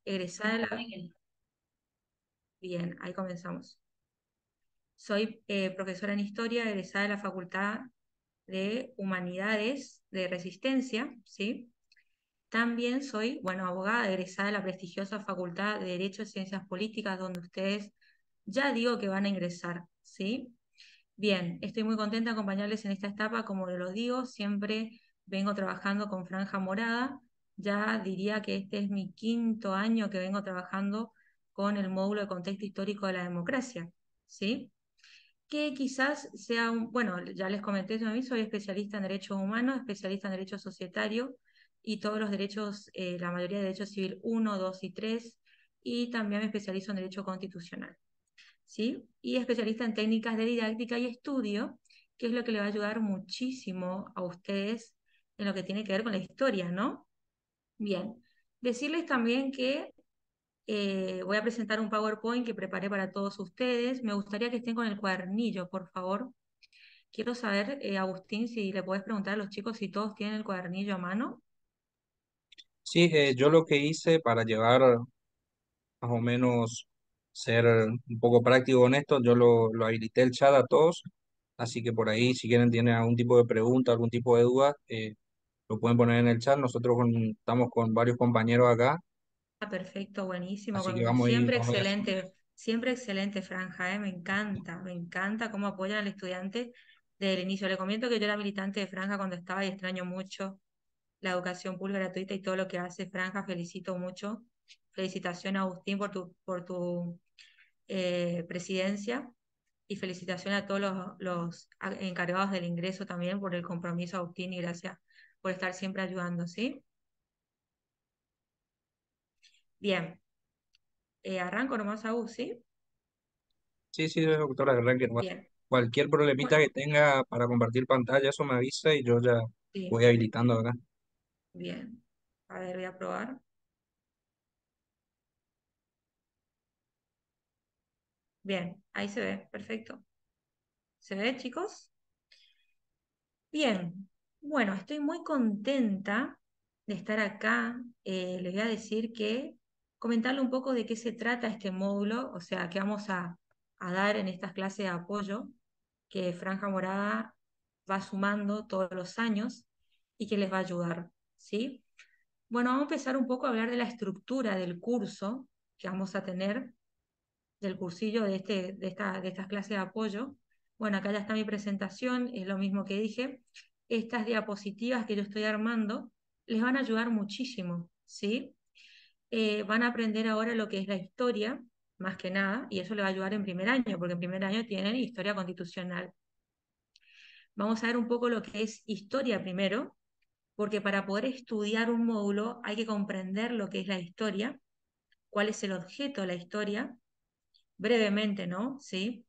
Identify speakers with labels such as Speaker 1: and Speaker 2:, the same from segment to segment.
Speaker 1: egresada de la... Bien, ahí comenzamos. Soy profesora en Historia, egresada de la Facultad de Humanidades de Resistencia, ¿sí? También soy, bueno, abogada egresada de la prestigiosa Facultad de Derecho y Ciencias Políticas, donde ustedes ya digo que van a ingresar, ¿sí? Bien, estoy muy contenta de acompañarles en esta etapa, como lo digo, siempre vengo trabajando con Franja Morada, ya diría que este es mi quinto año que vengo trabajando con el módulo de contexto histórico de la democracia, ¿sí? Que quizás sea bueno, ya les comenté, yo a mí soy especialista en derechos humanos, especialista en derecho societario y todos los derechos, la mayoría de derechos civil 1, 2 y 3, y también me especializo en derecho constitucional, ¿sí? Y especialista en técnicas de didáctica y estudio, que es lo que le va a ayudar muchísimo a ustedes en lo que tiene que ver con la historia, ¿no? Bien, decirles también que voy a presentar un PowerPoint que preparé para todos ustedes. Me gustaría que estén con el cuadernillo, por favor. Quiero saber, Agustín, si le puedes preguntar a los chicos si todos tienen el cuadernillo a mano.
Speaker 2: Sí, yo lo que hice para llevar más o menos, ser un poco práctico con esto, yo lo habilité el chat a todos, así que por ahí si quieren tienen algún tipo de pregunta, algún tipo de duda, lo pueden poner en el chat. Nosotros estamos con varios compañeros acá,
Speaker 1: Ah, perfecto, buenísimo.
Speaker 2: así que vamos a ir, vamos a ir haciendo.
Speaker 1: Siempre excelente, Franja, me encanta cómo apoyan al estudiante desde el inicio. Le comento que yo era militante de Franja cuando estaba y extraño mucho la educación pública gratuita y todo lo que hace Franja. Felicito mucho. Felicitación, Agustín, por tu presidencia, y felicitación a todos los encargados del ingreso también por el compromiso, Agustín, y gracias por estar siempre ayudando, ¿sí? Bien, arranco nomás, Agus, ¿sí?
Speaker 2: Sí, sí, doctora, arranque nomás.
Speaker 1: Bien.
Speaker 2: Cualquier problemita
Speaker 1: Bueno,
Speaker 2: que tenga para compartir pantalla, eso me avisa y yo ya
Speaker 1: sí,
Speaker 2: voy habilitando acá.
Speaker 1: bien. A ver, voy a probar. Bien, ahí se ve, perfecto. ¿Se ve, chicos? Bien, bueno, estoy muy contenta de estar acá. Les voy a decir que comentarle un poco de qué se trata este módulo, o sea, que vamos a dar en estas clases de apoyo que Franja Morada va sumando todos los años y que les va a ayudar, ¿sí? Bueno, vamos a empezar un poco a hablar de la estructura del curso que vamos a tener, del cursillo de estas clases de apoyo. Bueno, acá ya está mi presentación, es lo mismo que dije. Estas diapositivas que yo estoy armando les van a ayudar muchísimo, ¿sí? Van a aprender ahora lo que es la historia, más que nada, y eso les va a ayudar en primer año, porque en primer año tienen historia constitucional. Vamos a ver un poco lo que es historia primero, porque para poder estudiar un módulo hay que comprender lo que es la historia, cuál es el objeto de la historia, brevemente, ¿no? ¿Sí?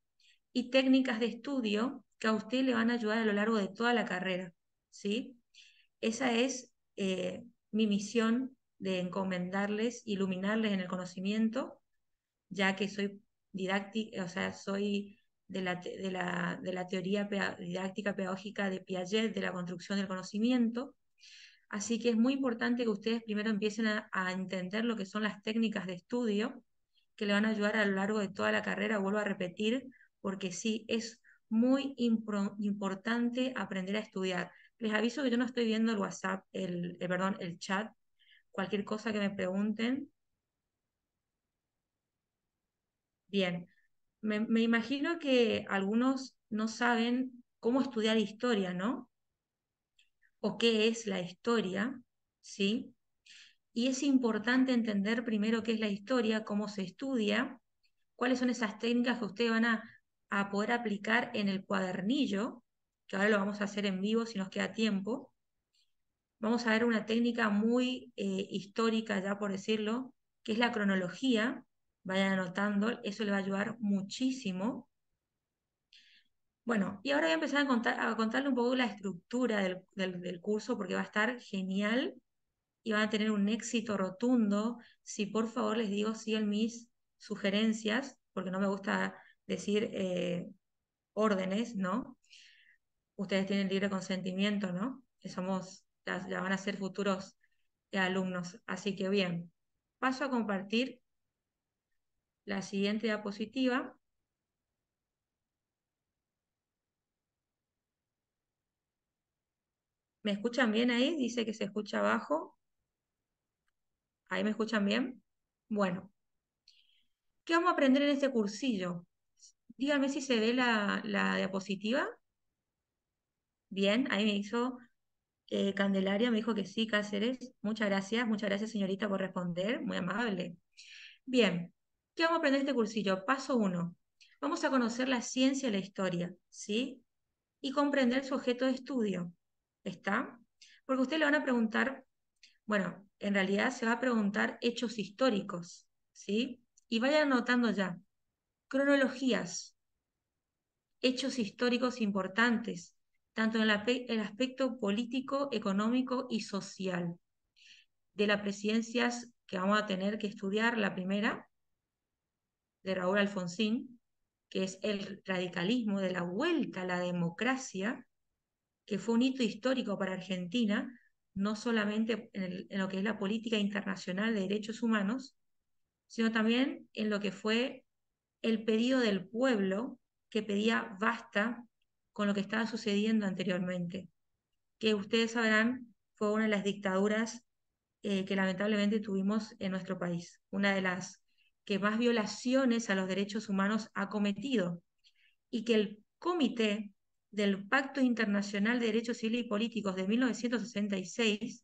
Speaker 1: Y técnicas de estudio que a usted le van a ayudar a lo largo de toda la carrera, ¿sí? Esa es mi misión, de encomendarles, iluminarles en el conocimiento, ya que soy didáctica, o sea, soy de la teoría didáctica pedagógica de Piaget, de la construcción del conocimiento. Así que es muy importante que ustedes primero empiecen a entender lo que son las técnicas de estudio que le van a ayudar a lo largo de toda la carrera, vuelvo a repetir, porque sí, es muy importante aprender a estudiar. Les aviso que yo no estoy viendo el WhatsApp, perdón, el chat. Cualquier cosa que me pregunten. Bien, me imagino que algunos no saben cómo estudiar historia, ¿no? O qué es la historia, ¿sí? Y es importante entender primero qué es la historia, cómo se estudia, cuáles son esas técnicas que ustedes van a poder aplicar en el cuadernillo, que ahora lo vamos a hacer en vivo si nos queda tiempo. Vamos a ver una técnica muy histórica, ya por decirlo, que es la cronología. Vayan anotando, eso le va a ayudar muchísimo. Bueno, y ahora voy a empezar a contarle un poco la estructura del curso, porque va a estar genial y van a tener un éxito rotundo si por favor les digo siguen mis sugerencias, porque no me gusta decir órdenes, ¿no? Ustedes tienen libre consentimiento, ¿no? Que somos, ya van a ser futuros alumnos, así que bien. Paso a compartir la siguiente diapositiva. ¿Me escuchan bien ahí? Dice que se escucha abajo. ¿Ahí me escuchan bien? Bueno, ¿qué vamos a aprender en este cursillo? Díganme si se ve la diapositiva. Bien, ahí me hizo Candelaria, me dijo que sí, Cáceres. Muchas gracias señorita por responder, muy amable. Bien, ¿qué vamos a aprender en este cursillo? Paso 1. Vamos a conocer la ciencia y la historia, ¿sí? Y comprender su objeto de estudio. ¿Está? Porque a usted le van a preguntar, bueno, en realidad se va a preguntar hechos históricos, ¿sí? Y vayan anotando ya. Cronologías, hechos históricos importantes, tanto en el aspecto político, económico y social. De las presidencias que vamos a tener que estudiar, la primera, de Raúl Alfonsín, que es el radicalismo de la vuelta a la democracia, que fue un hito histórico para Argentina, no solamente en lo que es la política internacional de derechos humanos, sino también en lo que fue el pedido del pueblo que pedía basta con lo que estaba sucediendo anteriormente, que ustedes sabrán fue una de las dictaduras que lamentablemente tuvimos en nuestro país, una de las que más violaciones a los derechos humanos ha cometido, y que el Comité del Pacto Internacional de Derechos Civiles y Políticos de 1966,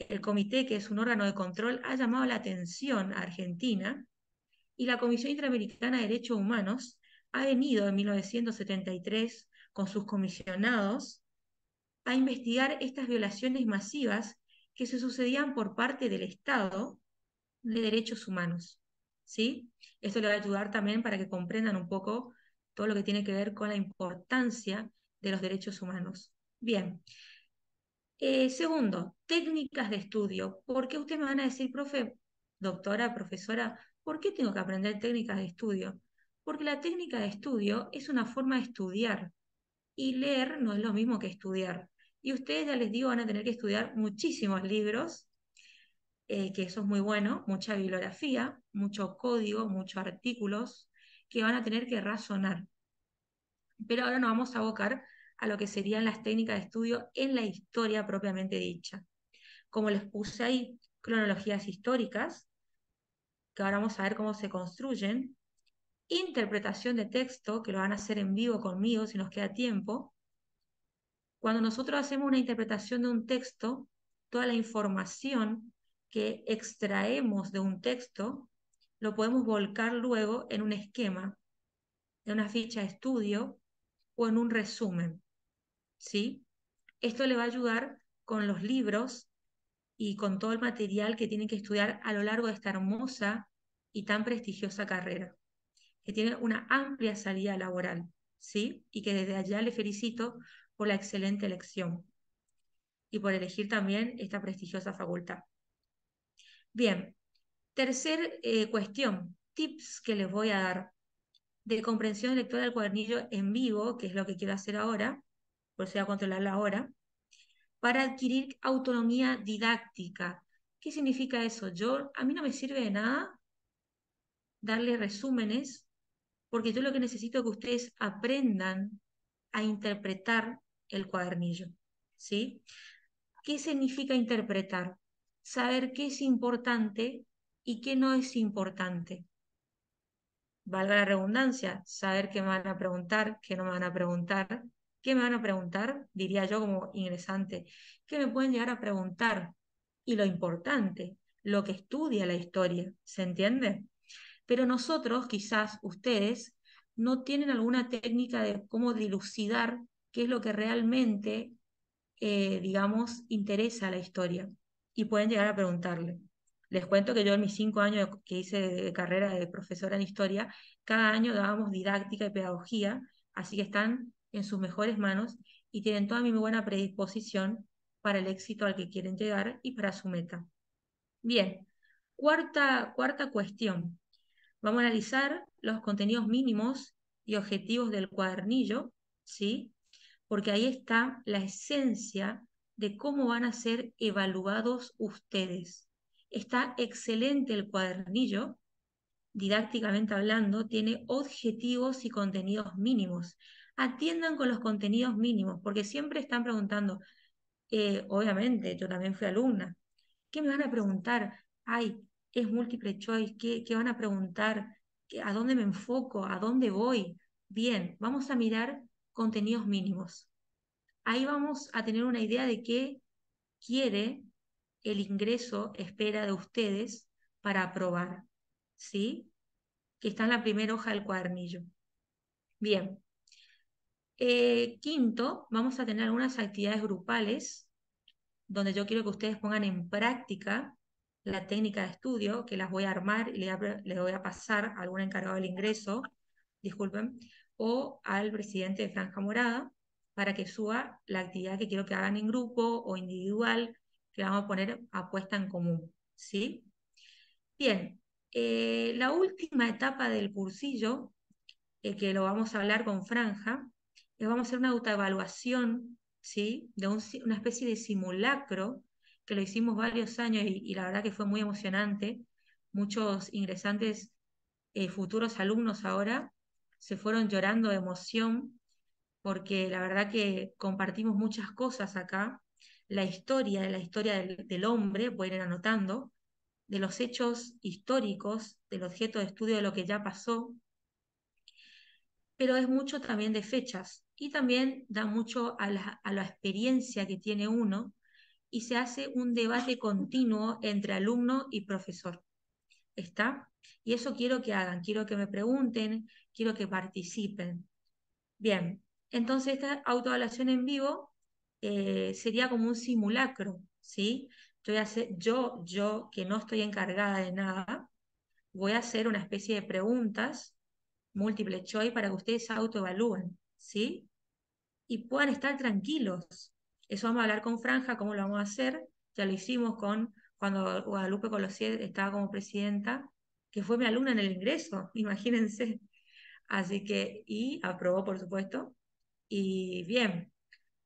Speaker 1: el comité, que es un órgano de control, ha llamado la atención a Argentina, y la Comisión Interamericana de Derechos Humanos ha venido en 1973 con sus comisionados a investigar estas violaciones masivas que se sucedían por parte del Estado de derechos humanos. ¿Sí? Esto le va a ayudar también para que comprendan un poco todo lo que tiene que ver con la importancia de los derechos humanos. Bien. Segundo, técnicas de estudio. ¿Por qué ustedes me van a decir, profe, doctora, profesora, por qué tengo que aprender técnicas de estudio? Porque la técnica de estudio es una forma de estudiar y leer no es lo mismo que estudiar. Y ustedes, ya les digo, van a tener que estudiar muchísimos libros, que eso es muy bueno, mucha bibliografía, mucho código, muchos artículos que van a tener que razonar. Pero ahora nos vamos a abocar a lo que serían las técnicas de estudio en la historia propiamente dicha. Como les puse ahí, cronologías históricas, que ahora vamos a ver cómo se construyen, interpretación de texto, que lo van a hacer en vivo conmigo si nos queda tiempo. Cuando nosotros hacemos una interpretación de un texto, toda la información que extraemos de un texto lo podemos volcar luego en un esquema, en una ficha de estudio o en un resumen, ¿sí? Esto le va a ayudar con los libros y con todo el material que tienen que estudiar a lo largo de esta hermosa y tan prestigiosa carrera, que tiene una amplia salida laboral, ¿sí? Y que desde allá le felicito por la excelente elección y por elegir también esta prestigiosa facultad. Bien, tercer cuestión, tips que les voy a dar de comprensión lectora del cuadernillo en vivo, que es lo que quiero hacer ahora, por eso voy a controlar la hora, para adquirir autonomía didáctica. ¿Qué significa eso? A mí no me sirve de nada darle resúmenes, porque yo lo que necesito es que ustedes aprendan a interpretar el cuadernillo, ¿sí? ¿Qué significa interpretar? Saber qué es importante y qué no es importante. Valga la redundancia, saber qué me van a preguntar, qué no me van a preguntar. ¿Qué me van a preguntar? Diría yo como ingresante. ¿Qué me pueden llegar a preguntar? Y lo importante, lo que estudia la historia, ¿se entiende? Pero nosotros, quizás ustedes, no tienen alguna técnica de cómo dilucidar qué es lo que realmente, digamos, interesa a la historia. Y pueden llegar a preguntarle. Les cuento que yo en mis 5 años que hice de carrera de profesora en historia, cada año dábamos didáctica y pedagogía, así que están en sus mejores manos y tienen toda mi buena predisposición para el éxito al que quieren llegar y para su meta. Bien, cuarta cuestión. Vamos a analizar los contenidos mínimos y objetivos del cuadernillo, ¿sí? Porque ahí está la esencia de cómo van a ser evaluados ustedes. Está excelente el cuadernillo, didácticamente hablando, tiene objetivos y contenidos mínimos. Atiendan con los contenidos mínimos, porque siempre están preguntando, obviamente, yo también fui alumna, ¿qué me van a preguntar? Ay, es múltiple choice, ¿qué van a preguntar? ¿A dónde me enfoco? ¿A dónde voy? Bien, vamos a mirar contenidos mínimos. Ahí vamos a tener una idea de qué quiere el ingreso, espera de ustedes para aprobar, ¿sí? Que está en la primera hoja del cuadernillo. Bien. Quinto, vamos a tener algunas actividades grupales donde yo quiero que ustedes pongan en práctica la técnica de estudio, que las voy a armar y le voy a pasar a algún encargado del ingreso, disculpen, o al presidente de Franja Morada, para que suba la actividad que quiero que hagan en grupo o individual, que vamos a poner a puesta en común, ¿sí? Bien, la última etapa del cursillo, que lo vamos a hablar con Franja, vamos a hacer una autoevaluación, ¿sí? De una especie de simulacro, que lo hicimos varios años y la verdad que fue muy emocionante. Muchos ingresantes, futuros alumnos ahora, se fueron llorando de emoción porque la verdad que compartimos muchas cosas acá. La historia del hombre, pueden ir anotando, de los hechos históricos, del objeto de estudio de lo que ya pasó, pero es mucho también de fechas y también da mucho a la experiencia que tiene uno y se hace un debate continuo entre alumno y profesor. ¿Está? Y eso quiero que hagan, quiero que me pregunten, quiero que participen. Bien, entonces esta autoevaluación en vivo sería como un simulacro, ¿sí? Yo voy a hacer, yo que no estoy encargada de nada, voy a hacer una especie de preguntas múltiple choice para que ustedes se autoevalúen, ¿sí? Y puedan estar tranquilos. Eso vamos a hablar con Franja, cómo lo vamos a hacer. Ya lo hicimos cuando Guadalupe Colosier estaba como presidenta, que fue mi alumna en el ingreso, imagínense. Así que, y aprobó, por supuesto. Y bien,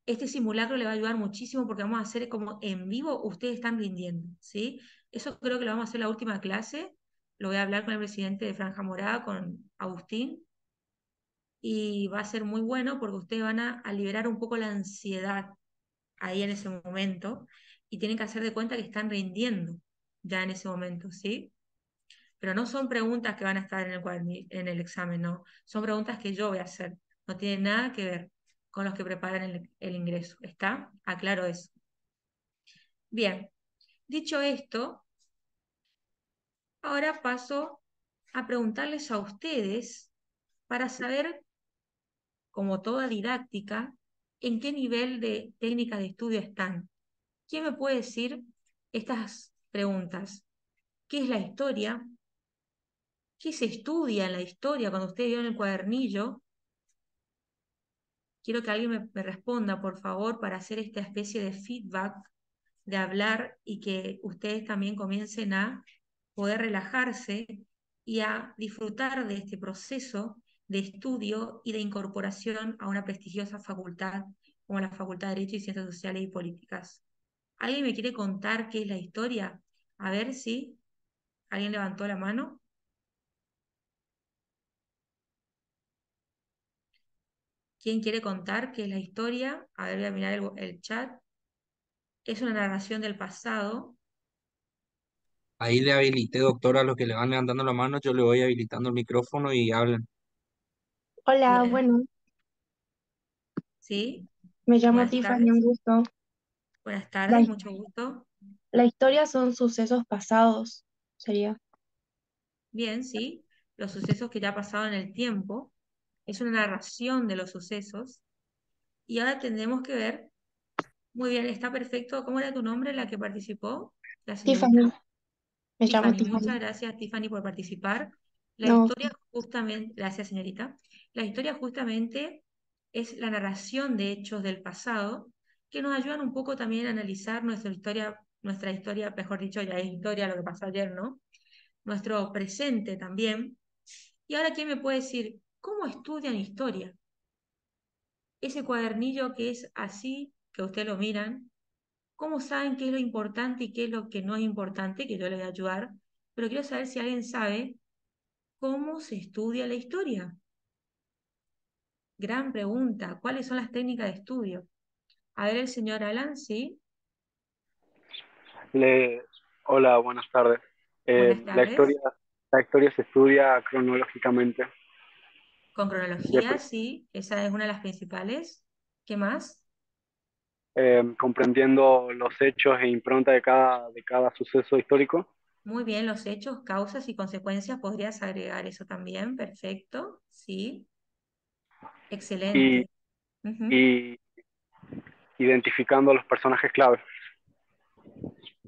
Speaker 1: este simulacro le va a ayudar muchísimo porque vamos a hacer como en vivo, ustedes están rindiendo, ¿sí? Eso creo que lo vamos a hacer la última clase. Lo voy a hablar con el presidente de Franja Morada, con Agustín, y va a ser muy bueno porque ustedes van a liberar un poco la ansiedad ahí en ese momento y tienen que hacer de cuenta que están rindiendo ya en ese momento, ¿sí? Pero no son preguntas que van a estar en en el examen, no. Son preguntas que yo voy a hacer. No tienen nada que ver con los que preparan el ingreso. ¿Está? Aclaro eso. Bien, dicho esto, ahora paso a preguntarles a ustedes para saber, como toda didáctica, en qué nivel de técnica de estudio están. ¿Quién me puede decir estas preguntas? ¿Qué es la historia? ¿Qué se estudia en la historia cuando ustedes vieron el cuadernillo? Quiero que alguien me responda, por favor, para hacer esta especie de feedback, de hablar y que ustedes también comiencen a poder relajarse y a disfrutar de este proceso de estudio y de incorporación a una prestigiosa facultad como la Facultad de Derecho y Ciencias Sociales y Políticas. ¿Alguien me quiere contar qué es la historia? A ver si alguien levantó la mano. ¿Quién quiere contar qué es la historia? A ver, voy a mirar el chat. Es una narración del pasado.
Speaker 2: Ahí le habilité, doctora, a los que le van levantando la mano, yo le voy habilitando el micrófono y hablan.
Speaker 3: Hola,
Speaker 1: Bien,
Speaker 3: bueno,
Speaker 1: ¿sí?
Speaker 3: me llamo
Speaker 1: Buenas
Speaker 3: Tiffany, un
Speaker 1: tardes.
Speaker 3: gusto.
Speaker 1: Buenas
Speaker 3: La,
Speaker 1: tardes, mucho gusto.
Speaker 3: la historia son sucesos pasados, sería.
Speaker 1: Bien, sí. Los sucesos que ya pasaron en el tiempo. Es una narración de los sucesos. Y ahora tendremos que ver. Muy bien, está perfecto. ¿Cómo era tu nombre, la que participó? La
Speaker 3: Tiffany,
Speaker 1: señorita.
Speaker 3: me llamo
Speaker 1: Tiffany,
Speaker 3: Tiffany.
Speaker 1: muchas gracias, Tiffany, por participar. La
Speaker 3: No,
Speaker 1: historia justamente, gracias, señorita. La historia justamente es la narración de hechos del pasado que nos ayudan un poco también a analizar nuestra historia, mejor dicho, ya es historia lo que pasó ayer, ¿no? Nuestro presente también. Y ahora, ¿quién me puede decir cómo estudian historia? Ese cuadernillo que es así, que ustedes lo miran, ¿Cómo saben qué es lo importante y qué es lo que no es importante? Que yo les voy a ayudar, pero quiero saber si alguien sabe cómo se estudia la historia. Gran pregunta. ¿Cuáles son las técnicas de estudio? A ver, el señor Alan, ¿sí?
Speaker 4: Le... Hola, buenas tardes.
Speaker 1: Buenas
Speaker 4: La
Speaker 1: tardes.
Speaker 4: historia, la historia se estudia cronológicamente,
Speaker 1: Con
Speaker 4: de
Speaker 1: cronología, sí, esa es una de las principales. ¿Qué más?
Speaker 4: comprendiendo los hechos e impronta de cada suceso histórico
Speaker 1: Muy bien, los hechos, causas y consecuencias, podrías agregar eso también. Perfecto, sí,
Speaker 4: y,
Speaker 1: excelente. Ujú.
Speaker 4: y identificando a los personajes clave.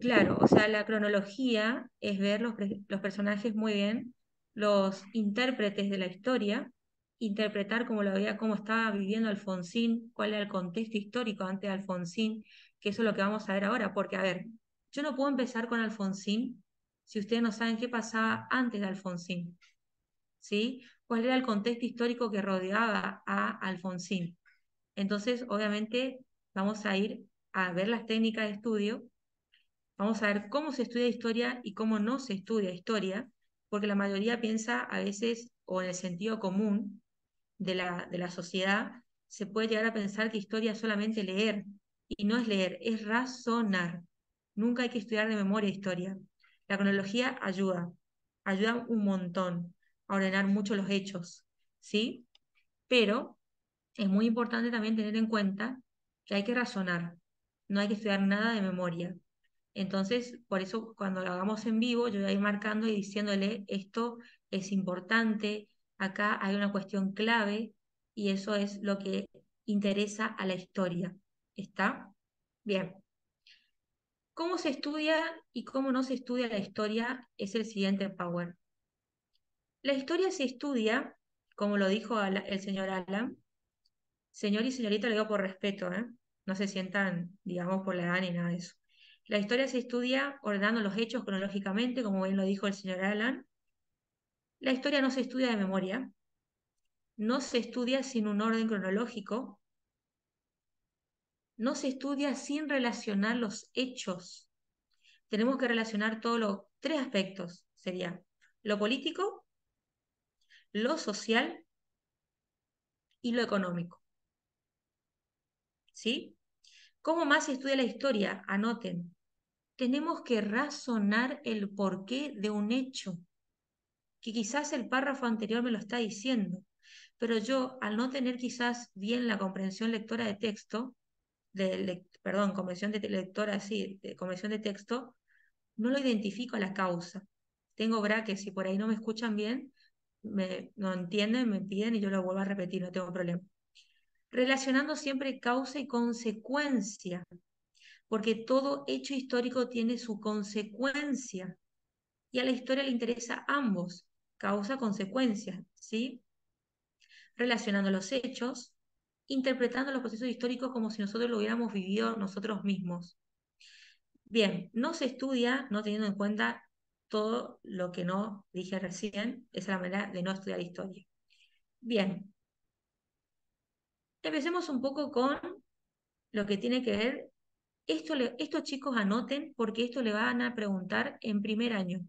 Speaker 1: Claro, o sea, la cronología es ver los personajes muy bien, los intérpretes de la historia, interpretar cómo lo había, cómo estaba viviendo Alfonsín, cuál era el contexto histórico antes de Alfonsín, que eso es lo que vamos a ver ahora, porque a ver, yo no puedo empezar con Alfonsín si ustedes no saben qué pasaba antes de Alfonsín, ¿sí? ¿Cuál era el contexto histórico que rodeaba a Alfonsín? Entonces, obviamente, vamos a ir a ver las técnicas de estudio. Vamos a ver cómo se estudia historia y cómo no se estudia historia, porque la mayoría piensa a veces, o en el sentido común de la sociedad, se puede llegar a pensar que historia es solamente leer, y no es leer, es razonar. Nunca hay que estudiar de memoria historia. La cronología ayuda, ayuda un montón a ordenar mucho los hechos, ¿sí? Pero es muy importante también tener en cuenta que hay que razonar, no hay que estudiar nada de memoria. Entonces, por eso cuando lo hagamos en vivo, yo voy a ir marcando y diciéndole, esto es importante, acá hay una cuestión clave y eso es lo que interesa a la historia. ¿Está? Bien. ¿Cómo se estudia y cómo no se estudia la historia? Es el siguiente power. La historia se estudia, como lo dijo el señor Alan. Señor y señorita, le digo por respeto, ¿eh? No se sientan, digamos, por la edad ni nada de eso. La historia se estudia ordenando los hechos cronológicamente, como bien lo dijo el señor Alan. La historia no se estudia de memoria, no se estudia sin un orden cronológico, no se estudia sin relacionar los hechos. Tenemos que relacionar todos los tres aspectos, sería lo político, lo social y lo económico. ¿Sí? ¿Cómo más se estudia la historia? Anoten. Tenemos que razonar el porqué de un hecho, que quizás el párrafo anterior me lo está diciendo, pero yo, al no tener quizás bien la comprensión lectora de texto, perdón, comprensión de lectora, sí, de comprensión de texto, no lo identifico a la causa. Tengo brackets, si por ahí no me escuchan bien, no entienden, me piden y yo lo vuelvo a repetir, no tengo problema. Relacionando siempre causa y consecuencia, porque todo hecho histórico tiene su consecuencia y a la historia le interesa ambos, causa-consecuencia, ¿sí? Relacionando los hechos, interpretando los procesos históricos como si nosotros lo hubiéramos vivido nosotros mismos. Bien, no se estudia no teniendo en cuenta todo lo que no dije recién, esa es la manera de no estudiar historia. Bien, empecemos un poco con lo que tiene que ver, estos chicos anoten porque esto le van a preguntar en primer año,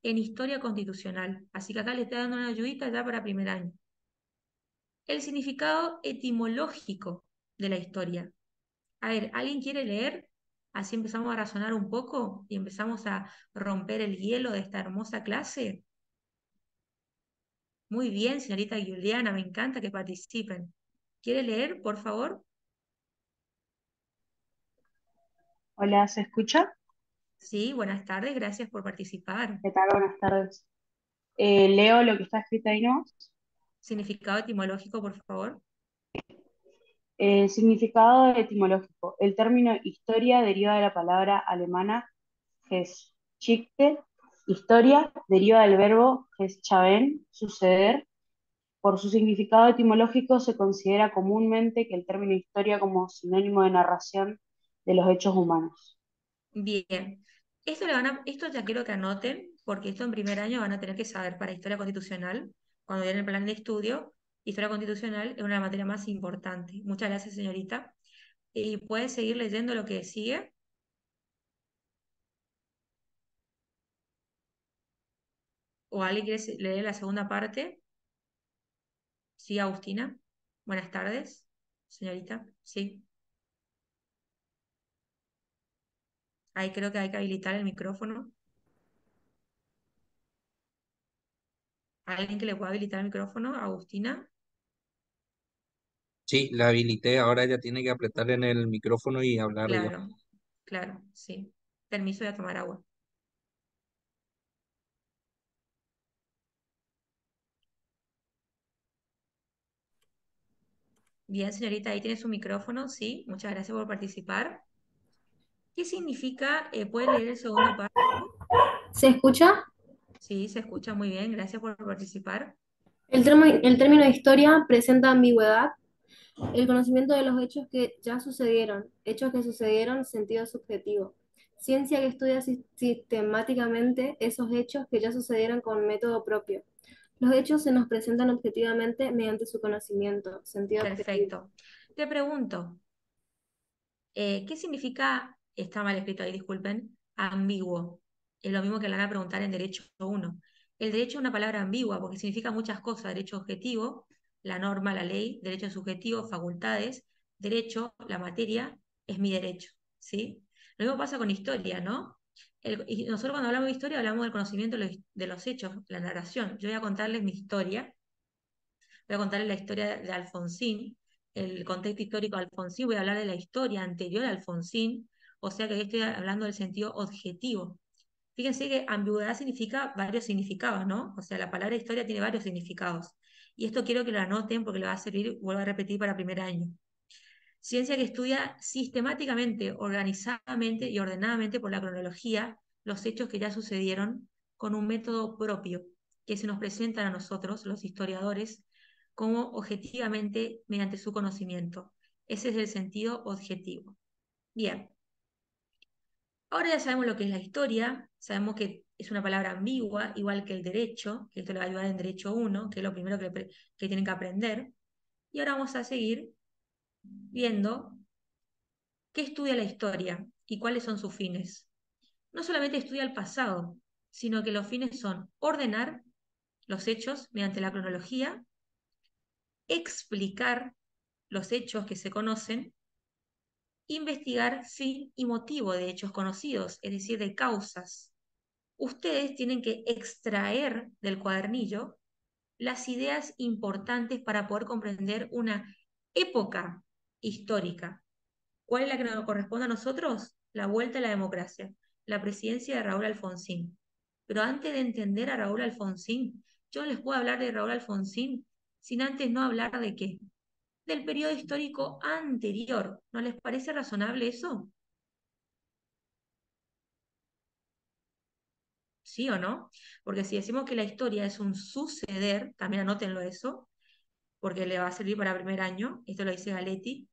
Speaker 1: en historia constitucional. Así que acá le estoy dando una ayudita ya para primer año. El significado etimológico de la historia. A ver, ¿alguien quiere leer? Así empezamos a razonar un poco y empezamos a romper el hielo de esta hermosa clase. Muy bien, señorita Juliana, me encanta que participen. ¿Quiere leer, por favor?
Speaker 3: Hola, ¿se escucha?
Speaker 1: Sí, buenas tardes, gracias por participar.
Speaker 3: ¿Qué tal? Buenas tardes. Leo lo que está escrito ahí, ¿no?
Speaker 1: Significado etimológico, por favor.
Speaker 3: Significado etimológico. El término historia deriva de la palabra alemana Geschichte. Historia deriva del verbo Geschaffen, suceder. Por su significado etimológico se considera comúnmente que el término historia como sinónimo de narración de los hechos humanos.
Speaker 1: Bien. Esto ya quiero que anoten, porque esto en primer año van a tener que saber para historia constitucional, cuando den el plan de estudio, historia constitucional es una materia más importante. Muchas gracias, señorita. Y puede seguir leyendo lo que sigue. ¿O alguien quiere leer la segunda parte? Sí, Agustina. Buenas tardes, señorita. Sí. Ahí creo que hay que habilitar el micrófono. ¿Alguien que le pueda habilitar el micrófono? Agustina.
Speaker 2: Sí, la habilité, ahora ella tiene que apretar en el micrófono y hablar ya.
Speaker 1: Claro, claro, sí. Permiso de tomar agua. Bien, señorita, ahí tiene su micrófono, sí. Muchas gracias por participar. ¿Qué significa? ¿Puede leer el segundo párrafo?
Speaker 5: ¿Se escucha?
Speaker 1: Sí, se escucha muy bien. Gracias por participar.
Speaker 5: El término historia presenta ambigüedad, el conocimiento de los hechos que sucedieron, sentido subjetivo. Ciencia que estudia sistemáticamente esos hechos que ya sucedieron con método propio. Los hechos se nos presentan objetivamente mediante su conocimiento, sentido objetivo.
Speaker 1: Perfecto. Te pregunto, ¿qué significa, está mal escrito ahí, disculpen, ambiguo? Es lo mismo que le van a preguntar en derecho uno. El derecho es una palabra ambigua porque significa muchas cosas. Derecho objetivo, la norma, la ley; derecho subjetivo, facultades; derecho, la materia, es mi derecho, ¿sí? Lo mismo pasa con historia, ¿no? Y nosotros cuando hablamos de historia hablamos del conocimiento de los hechos, la narración. Yo voy a contarles mi historia. Voy a contarles la historia de Alfonsín, el contexto histórico de Alfonsín, voy a hablar de la historia anterior a Alfonsín, o sea que ahí estoy hablando del sentido objetivo. Fíjense que ambigüedad significa varios significados, ¿no? O sea, la palabra historia tiene varios significados. Y esto quiero que lo anoten porque le va a servir, vuelvo a repetir, para primer año. Ciencia que estudia sistemáticamente, organizadamente y ordenadamente por la cronología los hechos que ya sucedieron con un método propio que se nos presentan a nosotros, los historiadores, como objetivamente mediante su conocimiento. Ese es el sentido objetivo. Bien, ahora ya sabemos lo que es la historia, sabemos que es una palabra ambigua, igual que el derecho, que esto le va a ayudar en Derecho uno, que es lo primero que tienen que aprender. Y ahora vamos a seguir viendo qué estudia la historia y cuáles son sus fines. No solamente estudia el pasado, sino que los fines son ordenar los hechos mediante la cronología, explicar los hechos que se conocen, investigar fin y motivo de hechos conocidos, es decir, de causas. Ustedes tienen que extraer del cuadernillo las ideas importantes para poder comprender una época histórica. ¿Cuál es la que nos corresponde a nosotros? La vuelta a la democracia, la presidencia de Raúl Alfonsín. Pero antes de entender a Raúl Alfonsín, yo no les puedo hablar de Raúl Alfonsín sin antes no hablar de qué, del periodo histórico anterior. ¿No les parece razonable eso? ¿Sí o no? Porque si decimos que la historia es un suceder, también anótenlo eso, porque le va a servir para primer año, esto lo dice Galetti,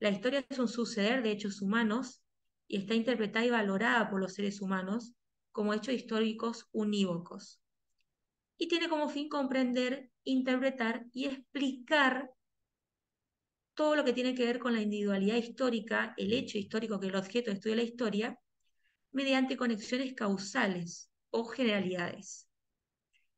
Speaker 1: la historia es un suceder de hechos humanos y está interpretada y valorada por los seres humanos como hechos históricos unívocos. Y tiene como fin comprender, interpretar y explicar todo lo que tiene que ver con la individualidad histórica, el hecho histórico que es el objeto de estudio de la historia, mediante conexiones causales o generalidades.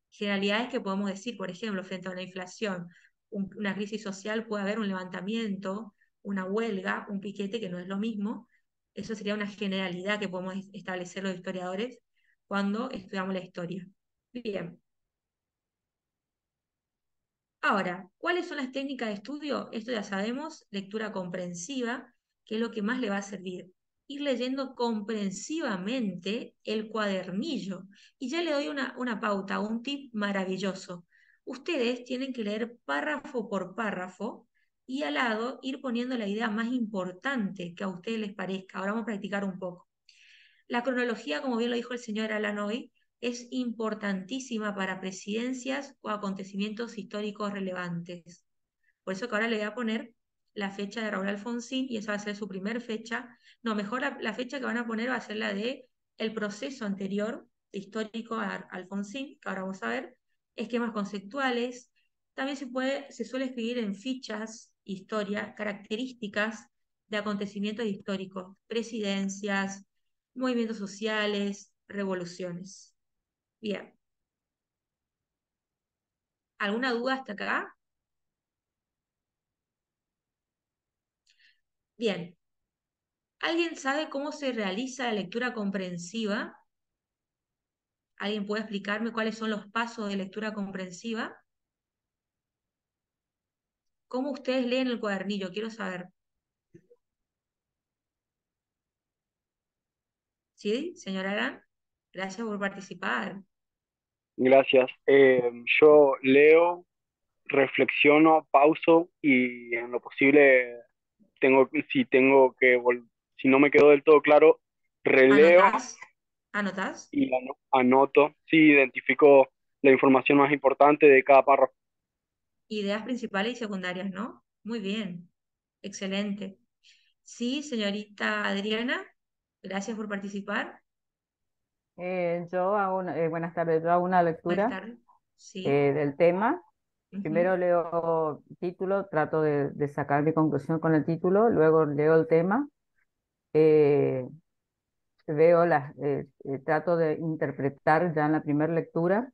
Speaker 1: Generalidades que podemos decir, por ejemplo, frente a una inflación, una crisis social, puede haber un levantamiento, una huelga, un piquete, que no es lo mismo. Eso sería una generalidad que podemos establecer los historiadores cuando estudiamos la historia. Bien. Ahora, ¿cuáles son las técnicas de estudio? Esto ya sabemos, lectura comprensiva, que es lo que más le va a servir. Ir leyendo comprensivamente el cuadernillo. Y ya le doy una pauta, un tip maravilloso. Ustedes tienen que leer párrafo por párrafo y al lado ir poniendo la idea más importante que a ustedes les parezca. Ahora vamos a practicar un poco. La cronología, como bien lo dijo el señor Alanoy, es importantísima para presidencias o acontecimientos históricos relevantes. Por eso que ahora le voy a poner la fecha de Raúl Alfonsín y esa va a ser su primer fecha. No, mejor la fecha que van a poner va a ser la de el proceso anterior histórico a Alfonsín, que ahora vamos a ver, esquemas conceptuales. También se suele escribir en fichas, historia, características de acontecimientos históricos, presidencias, movimientos sociales, revoluciones. Bien. ¿Alguna duda hasta acá? Bien. ¿Alguien sabe cómo se realiza la lectura comprensiva? ¿Alguien puede explicarme cuáles son los pasos de lectura comprensiva? ¿Cómo ustedes leen el cuadernillo? Quiero saber. ¿Sí, señora Arán? Gracias por participar.
Speaker 4: Gracias. Yo leo, reflexiono, pauso y en lo posible si no me quedó del todo claro, releo
Speaker 1: ¿Anotás? ¿Anotás?
Speaker 4: y anoto. Sí, identifico la información más importante de cada párrafo.
Speaker 1: Ideas principales y secundarias, ¿no? Muy bien. Excelente. Sí, señorita Adriana, gracias por participar.
Speaker 6: Buenas tardes, yo hago una
Speaker 1: Buenas
Speaker 6: lectura
Speaker 1: tardes. Sí.
Speaker 6: del tema.
Speaker 1: Ujú.
Speaker 6: Primero leo el título, trato de sacar mi conclusión con el título, luego leo el tema, eh, trato de interpretar ya en la primera lectura.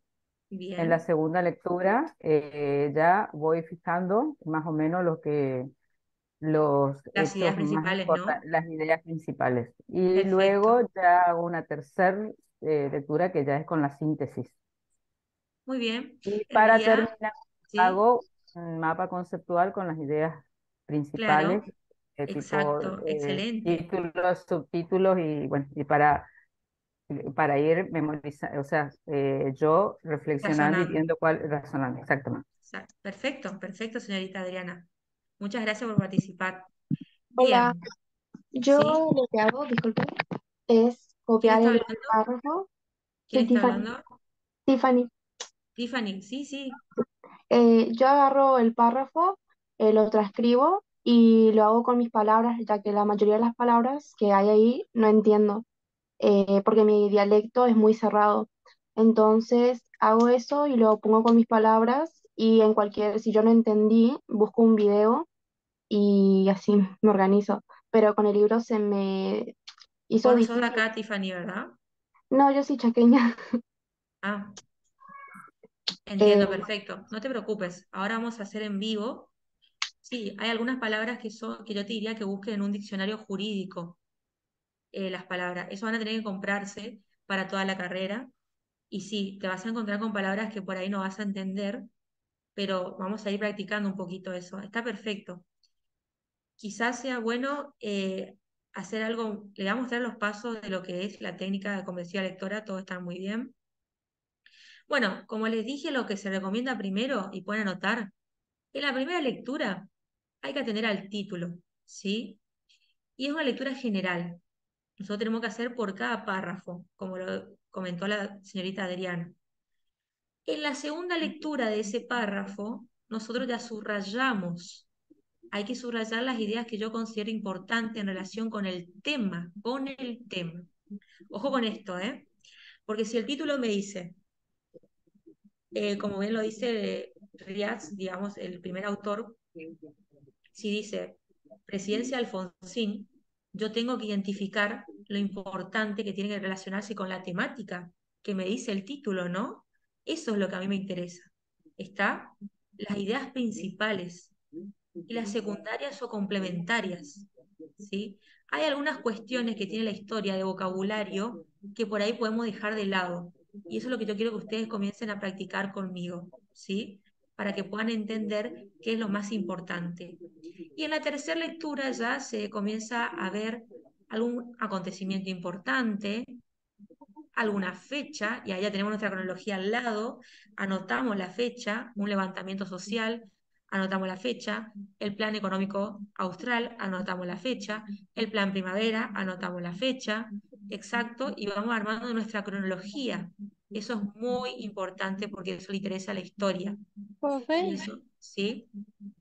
Speaker 6: En la
Speaker 1: Bien.
Speaker 6: segunda lectura ya voy fijando más o menos los
Speaker 1: Las ideas
Speaker 6: hechos más
Speaker 1: principales, ¿no?
Speaker 6: importantes, las ideas principales. Y
Speaker 1: Perfecto.
Speaker 6: luego ya hago una tercera lectura que ya es con la síntesis.
Speaker 1: Muy bien.
Speaker 6: Y
Speaker 1: En
Speaker 6: para
Speaker 1: realidad,
Speaker 6: terminar,
Speaker 1: sí,
Speaker 6: hago un mapa conceptual con las ideas principales,
Speaker 1: claro,
Speaker 6: tipo
Speaker 1: exacto, excelente.
Speaker 6: títulos, subtítulos y bueno, para ir memorizando, o sea, yo reflexionando y
Speaker 1: Razonando.
Speaker 6: viendo cuál, razonando, exactamente.
Speaker 1: Perfecto, perfecto, señorita Adriana. Muchas gracias por participar.
Speaker 7: Hola,
Speaker 1: Bien,
Speaker 7: yo
Speaker 1: ¿sí?
Speaker 7: lo que hago, disculpe, es
Speaker 1: ¿Quién
Speaker 7: copiar
Speaker 1: está
Speaker 7: el
Speaker 1: hablando?
Speaker 7: párrafo.
Speaker 1: ¿Quién
Speaker 7: Soy
Speaker 1: está
Speaker 7: Tiffany.
Speaker 1: hablando?
Speaker 7: Tiffany,
Speaker 1: Tiffany, sí, sí.
Speaker 7: yo agarro el párrafo, lo transcribo y lo hago con mis palabras, ya que la mayoría de las palabras que hay ahí no entiendo, porque mi dialecto es muy cerrado. Entonces hago eso y lo pongo con mis palabras y si yo no entendí, busco un video y así me organizo. Pero con el libro se me hizo
Speaker 1: Vos no sos de
Speaker 7: difícil.
Speaker 1: acá, Tiffany, ¿verdad?
Speaker 7: No, yo soy chaqueña.
Speaker 1: Ah,
Speaker 7: Eh,
Speaker 1: entiendo, perfecto. No te preocupes. Ahora vamos a hacer en vivo. Sí, hay algunas palabras que yo te diría que busques en un diccionario jurídico, las palabras. Eso van a tener que comprarse para toda la carrera. Y sí, te vas a encontrar con palabras que por ahí no vas a entender, pero vamos a ir practicando un poquito eso. Está perfecto. Quizás sea bueno hacer algo, le voy a mostrar los pasos de lo que es la técnica de conversión lectora, todo está muy bien. Bueno, como les dije, lo que se recomienda primero, y pueden anotar, en la primera lectura hay que atender al título, ¿sí? Y es una lectura general. Nosotros tenemos que hacer por cada párrafo, como lo comentó la señorita Adriana. En la segunda lectura de ese párrafo, nosotros ya subrayamos. Hay que subrayar las ideas que yo considero importantes en relación con el tema, con el tema. Ojo con esto, ¿eh? Porque si el título me dice, como bien lo dice Riaz, digamos, el primer autor, si dice presidencia de Alfonsín, yo tengo que identificar lo importante que tiene que relacionarse con la temática que me dice el título, ¿no? Eso es lo que a mí me interesa. ¿Está? Las ideas principales y las secundarias o complementarias, ¿sí? Hay algunas cuestiones que tiene la historia de vocabulario que por ahí podemos dejar de lado. Y eso es lo que yo quiero que ustedes comiencen a practicar conmigo, ¿sí? Para que puedan entender qué es lo más importante. Y en la tercera lectura ya se comienza a ver algún acontecimiento importante, alguna fecha, y ahí ya tenemos nuestra cronología al lado, anotamos la fecha, un levantamiento social, anotamos la fecha, el plan económico austral, anotamos la fecha, el plan primavera, anotamos la fecha, exacto, y vamos armando nuestra cronología. Eso es muy importante porque eso le interesa a la historia. Y
Speaker 8: Profe,
Speaker 1: eso, ¿sí?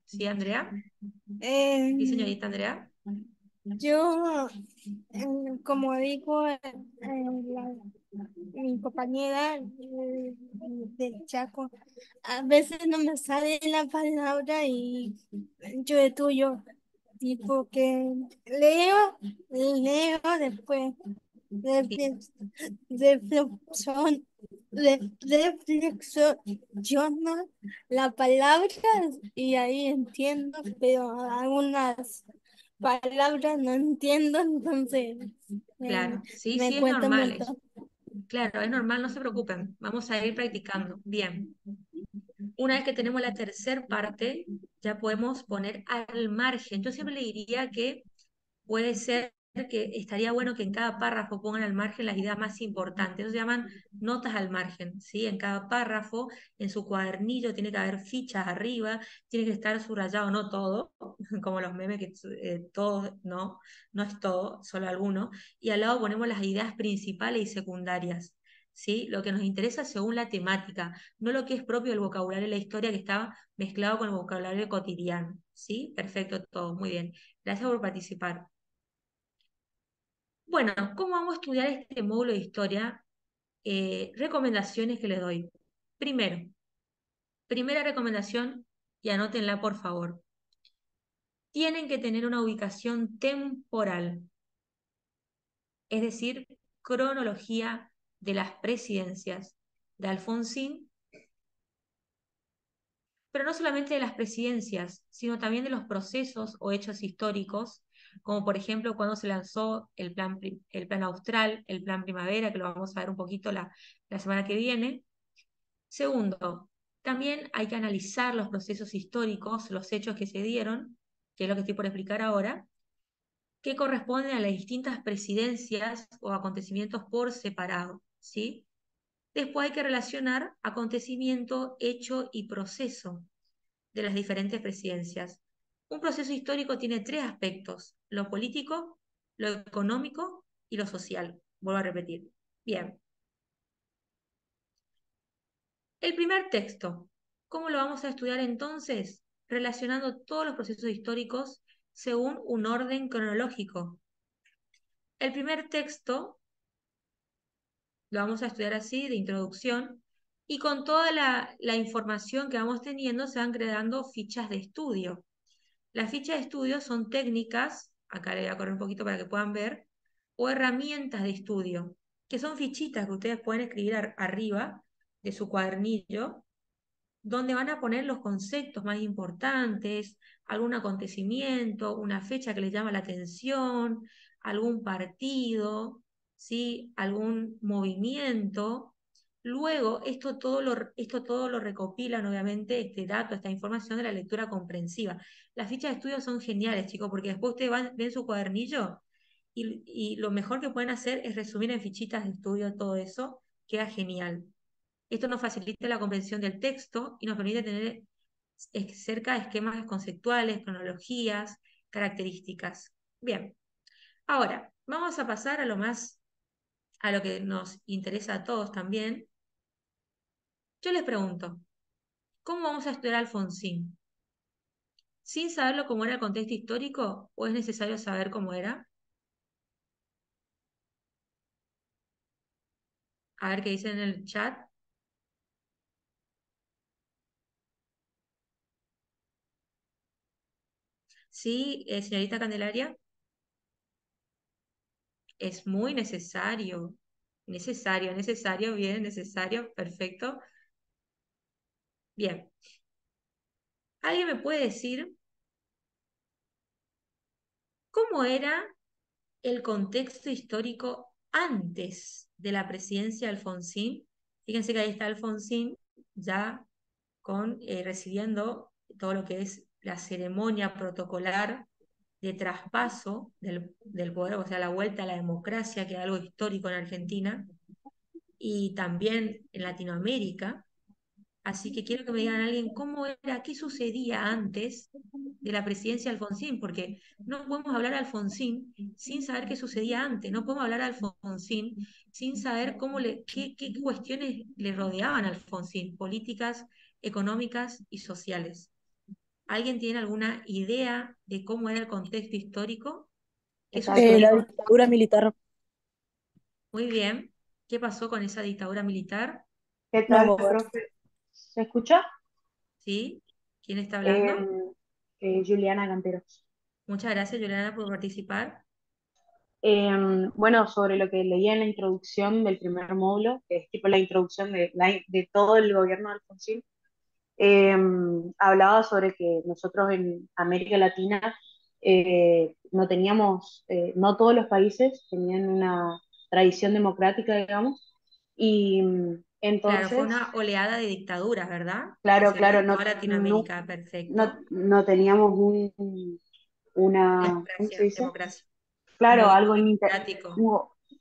Speaker 1: ¿Sí, Andrea? ¿Sí,
Speaker 8: eh,
Speaker 1: señorita Andrea?
Speaker 8: yo, como dijo mi compañera del Chaco, a veces no me sale la palabra y yo de tuyo, tipo que leo después de,
Speaker 1: Sí.
Speaker 8: de reflexión reflexiono la palabra y ahí entiendo, pero algunas palabras no entiendo, entonces
Speaker 1: Claro, sí,
Speaker 8: me
Speaker 1: sí, es
Speaker 8: cuesta un
Speaker 1: normal.
Speaker 8: montón.
Speaker 1: Claro, es normal, no se preocupen. Vamos a ir practicando. Bien. Una vez que tenemos la tercera parte, ya podemos poner al margen. Yo siempre le diría que puede ser que estaría bueno que en cada párrafo pongan al margen las ideas más importantes. Eso se llaman notas al margen, ¿sí? En cada párrafo, en su cuadernillo, tiene que haber fichas arriba, tiene que estar subrayado, no todo, como los memes, que todo, no, no es todo, solo alguno. Y al lado ponemos las ideas principales y secundarias. ¿Sí? Lo que nos interesa según la temática, no lo que es propio del vocabulario de la historia que está mezclado con el vocabulario cotidiano. ¿Sí? Perfecto, todo, muy bien. Gracias por participar. Bueno, ¿cómo vamos a estudiar este módulo de historia? Recomendaciones que les doy. Primero, primera recomendación, y anótenla por favor. Tienen que tener una ubicación temporal, es decir, cronología de las presidencias de Alfonsín, pero no solamente de las presidencias, sino también de los procesos o hechos históricos, como por ejemplo cuando se lanzó el plan Austral, el plan Primavera, que lo vamos a ver un poquito la semana que viene. Segundo, también hay que analizar los procesos históricos, los hechos que se dieron, que es lo que estoy por explicar ahora, que corresponden a las distintas presidencias o acontecimientos por separado, ¿sí? Después hay que relacionar acontecimiento, hecho y proceso de las diferentes presidencias. Un proceso histórico tiene tres aspectos: lo político, lo económico y lo social. Vuelvo a repetir. Bien. El primer texto. ¿Cómo lo vamos a estudiar entonces? Relacionando todos los procesos históricos según un orden cronológico. El primer texto lo vamos a estudiar así, de introducción, y con toda la información que vamos teniendo se van creando fichas de estudio. Las fichas de estudio son técnicas, acá le voy a correr un poquito para que puedan ver, o herramientas de estudio, que son fichitas que ustedes pueden escribir arriba de su cuadernillo, donde van a poner los conceptos más importantes, algún acontecimiento, una fecha que les llama la atención, algún partido, ¿sí? Algún movimiento. Luego, esto todo lo recopilan, obviamente, este dato, esta información de la lectura comprensiva. Las fichas de estudio son geniales, chicos, porque después ustedes ven su cuadernillo y lo mejor que pueden hacer es resumir en fichitas de estudio todo eso. Queda genial. Esto nos facilita la comprensión del texto y nos permite tener cerca esquemas conceptuales, cronologías, características. Bien, ahora vamos a pasar a lo que nos interesa a todos también. Yo les pregunto, ¿cómo vamos a estudiar a Alfonsín? ¿Sin saberlo cómo era el contexto histórico o es necesario saber cómo era? A ver qué dicen en el chat. Sí, señorita Candelaria, es muy necesario. Necesario, necesario, bien, necesario, perfecto. Bien. ¿Alguien me puede decir cómo era el contexto histórico antes de la presidencia de Alfonsín? Fíjense que ahí está Alfonsín ya recibiendo todo lo que es la ceremonia protocolar de traspaso del poder, o sea, la vuelta a la democracia, que es algo histórico en Argentina y también en Latinoamérica. Así que quiero que me digan alguien cómo era, qué sucedía antes de la presidencia de Alfonsín, porque no podemos hablar de Alfonsín sin saber qué sucedía antes, no podemos hablar de Alfonsín sin saber qué cuestiones le rodeaban a Alfonsín, políticas, económicas y sociales. ¿Alguien tiene alguna idea de cómo era el contexto histórico? ¿Qué
Speaker 3: ¿Qué tal,
Speaker 1: sucedía?
Speaker 9: La
Speaker 3: profe?
Speaker 9: dictadura militar.
Speaker 1: Muy bien. ¿Qué pasó con esa dictadura militar?
Speaker 3: ¿Qué
Speaker 9: No,
Speaker 3: tal, profe? ¿Se escucha?
Speaker 1: ¿Sí? ¿Quién está hablando?
Speaker 3: Em, Juliana Camperos.
Speaker 1: Muchas gracias, Juliana, por participar.
Speaker 3: Bueno, sobre lo que leía en la introducción del primer módulo, que es tipo la introducción de todo el gobierno de Alfonsín, eh, hablaba sobre que nosotros en América Latina no teníamos, no todos los países tenían una tradición democrática, digamos, y
Speaker 1: Claro, fue
Speaker 3: entonces,
Speaker 1: una oleada de dictaduras, ¿verdad? Que
Speaker 3: claro,
Speaker 1: se dio
Speaker 3: claro,
Speaker 1: en toda Latinoamérica, perfecto.
Speaker 3: no teníamos ¿cómo se
Speaker 1: Democracia,
Speaker 3: dice?
Speaker 1: democracia.
Speaker 3: Claro,
Speaker 1: Muy,
Speaker 3: algo
Speaker 1: muy democrático.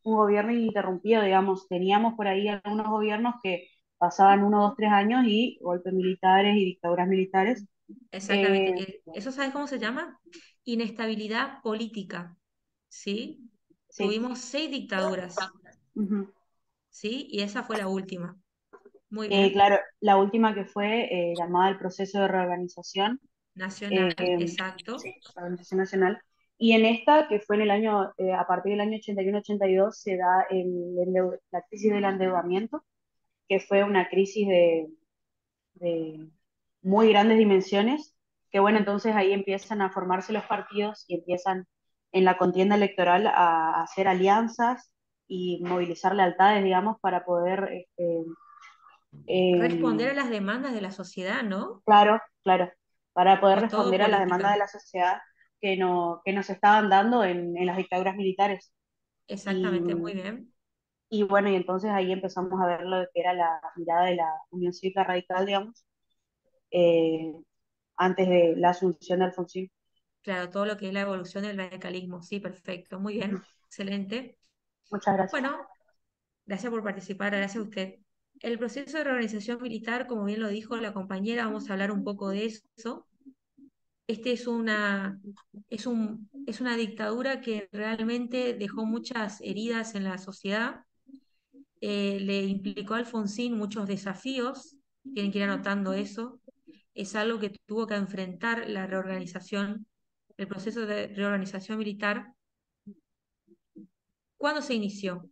Speaker 3: un gobierno ininterrumpido, digamos. Teníamos por ahí algunos gobiernos que pasaban 1, 2, 3 años y golpes militares y dictaduras militares.
Speaker 1: Exactamente.
Speaker 3: Eh,
Speaker 1: ¿Eso sabes cómo se llama? Inestabilidad política, ¿sí?
Speaker 3: sí,
Speaker 1: Tuvimos 6 dictaduras,
Speaker 3: ujú.
Speaker 1: ¿sí? Y esa fue la última. Muy bien.
Speaker 3: Claro, la última que fue llamada el proceso de reorganización,
Speaker 1: Nacional,
Speaker 3: eh,
Speaker 1: exacto.
Speaker 3: sí, reorganización nacional. Y en esta, que fue en el año, a partir del año 81-82, se da la crisis del endeudamiento, que fue una crisis de muy grandes dimensiones, que bueno, entonces ahí empiezan a formarse los partidos y empiezan en la contienda electoral a hacer alianzas y movilizar lealtades, digamos, para poder,
Speaker 1: Responder a
Speaker 3: em,
Speaker 1: las demandas de la sociedad, ¿no?
Speaker 3: claro, claro, para poder
Speaker 1: Es todo
Speaker 3: responder a las demandas
Speaker 1: política.
Speaker 3: de la sociedad que nos estaban dando en las dictaduras militares. Y,
Speaker 1: Exactamente, muy bien.
Speaker 3: y bueno, y entonces ahí empezamos a ver lo que era la mirada de la Unión Cívica Radical, digamos, eh, antes de la asunción de Alfonsín.
Speaker 1: Claro, todo lo que es la evolución del radicalismo. Sí, perfecto, muy bien. Excelente.
Speaker 3: Muchas gracias.
Speaker 1: Bueno, gracias por participar, gracias a usted. El proceso de reorganización militar, como bien lo dijo la compañera, vamos a hablar un poco de eso. Este es una dictadura que realmente dejó muchas heridas en la sociedad. Le implicó a Alfonsín muchos desafíos, tienen que ir anotando eso. Es algo que tuvo que enfrentar la reorganización, el proceso de reorganización militar. ¿Cuándo se inició?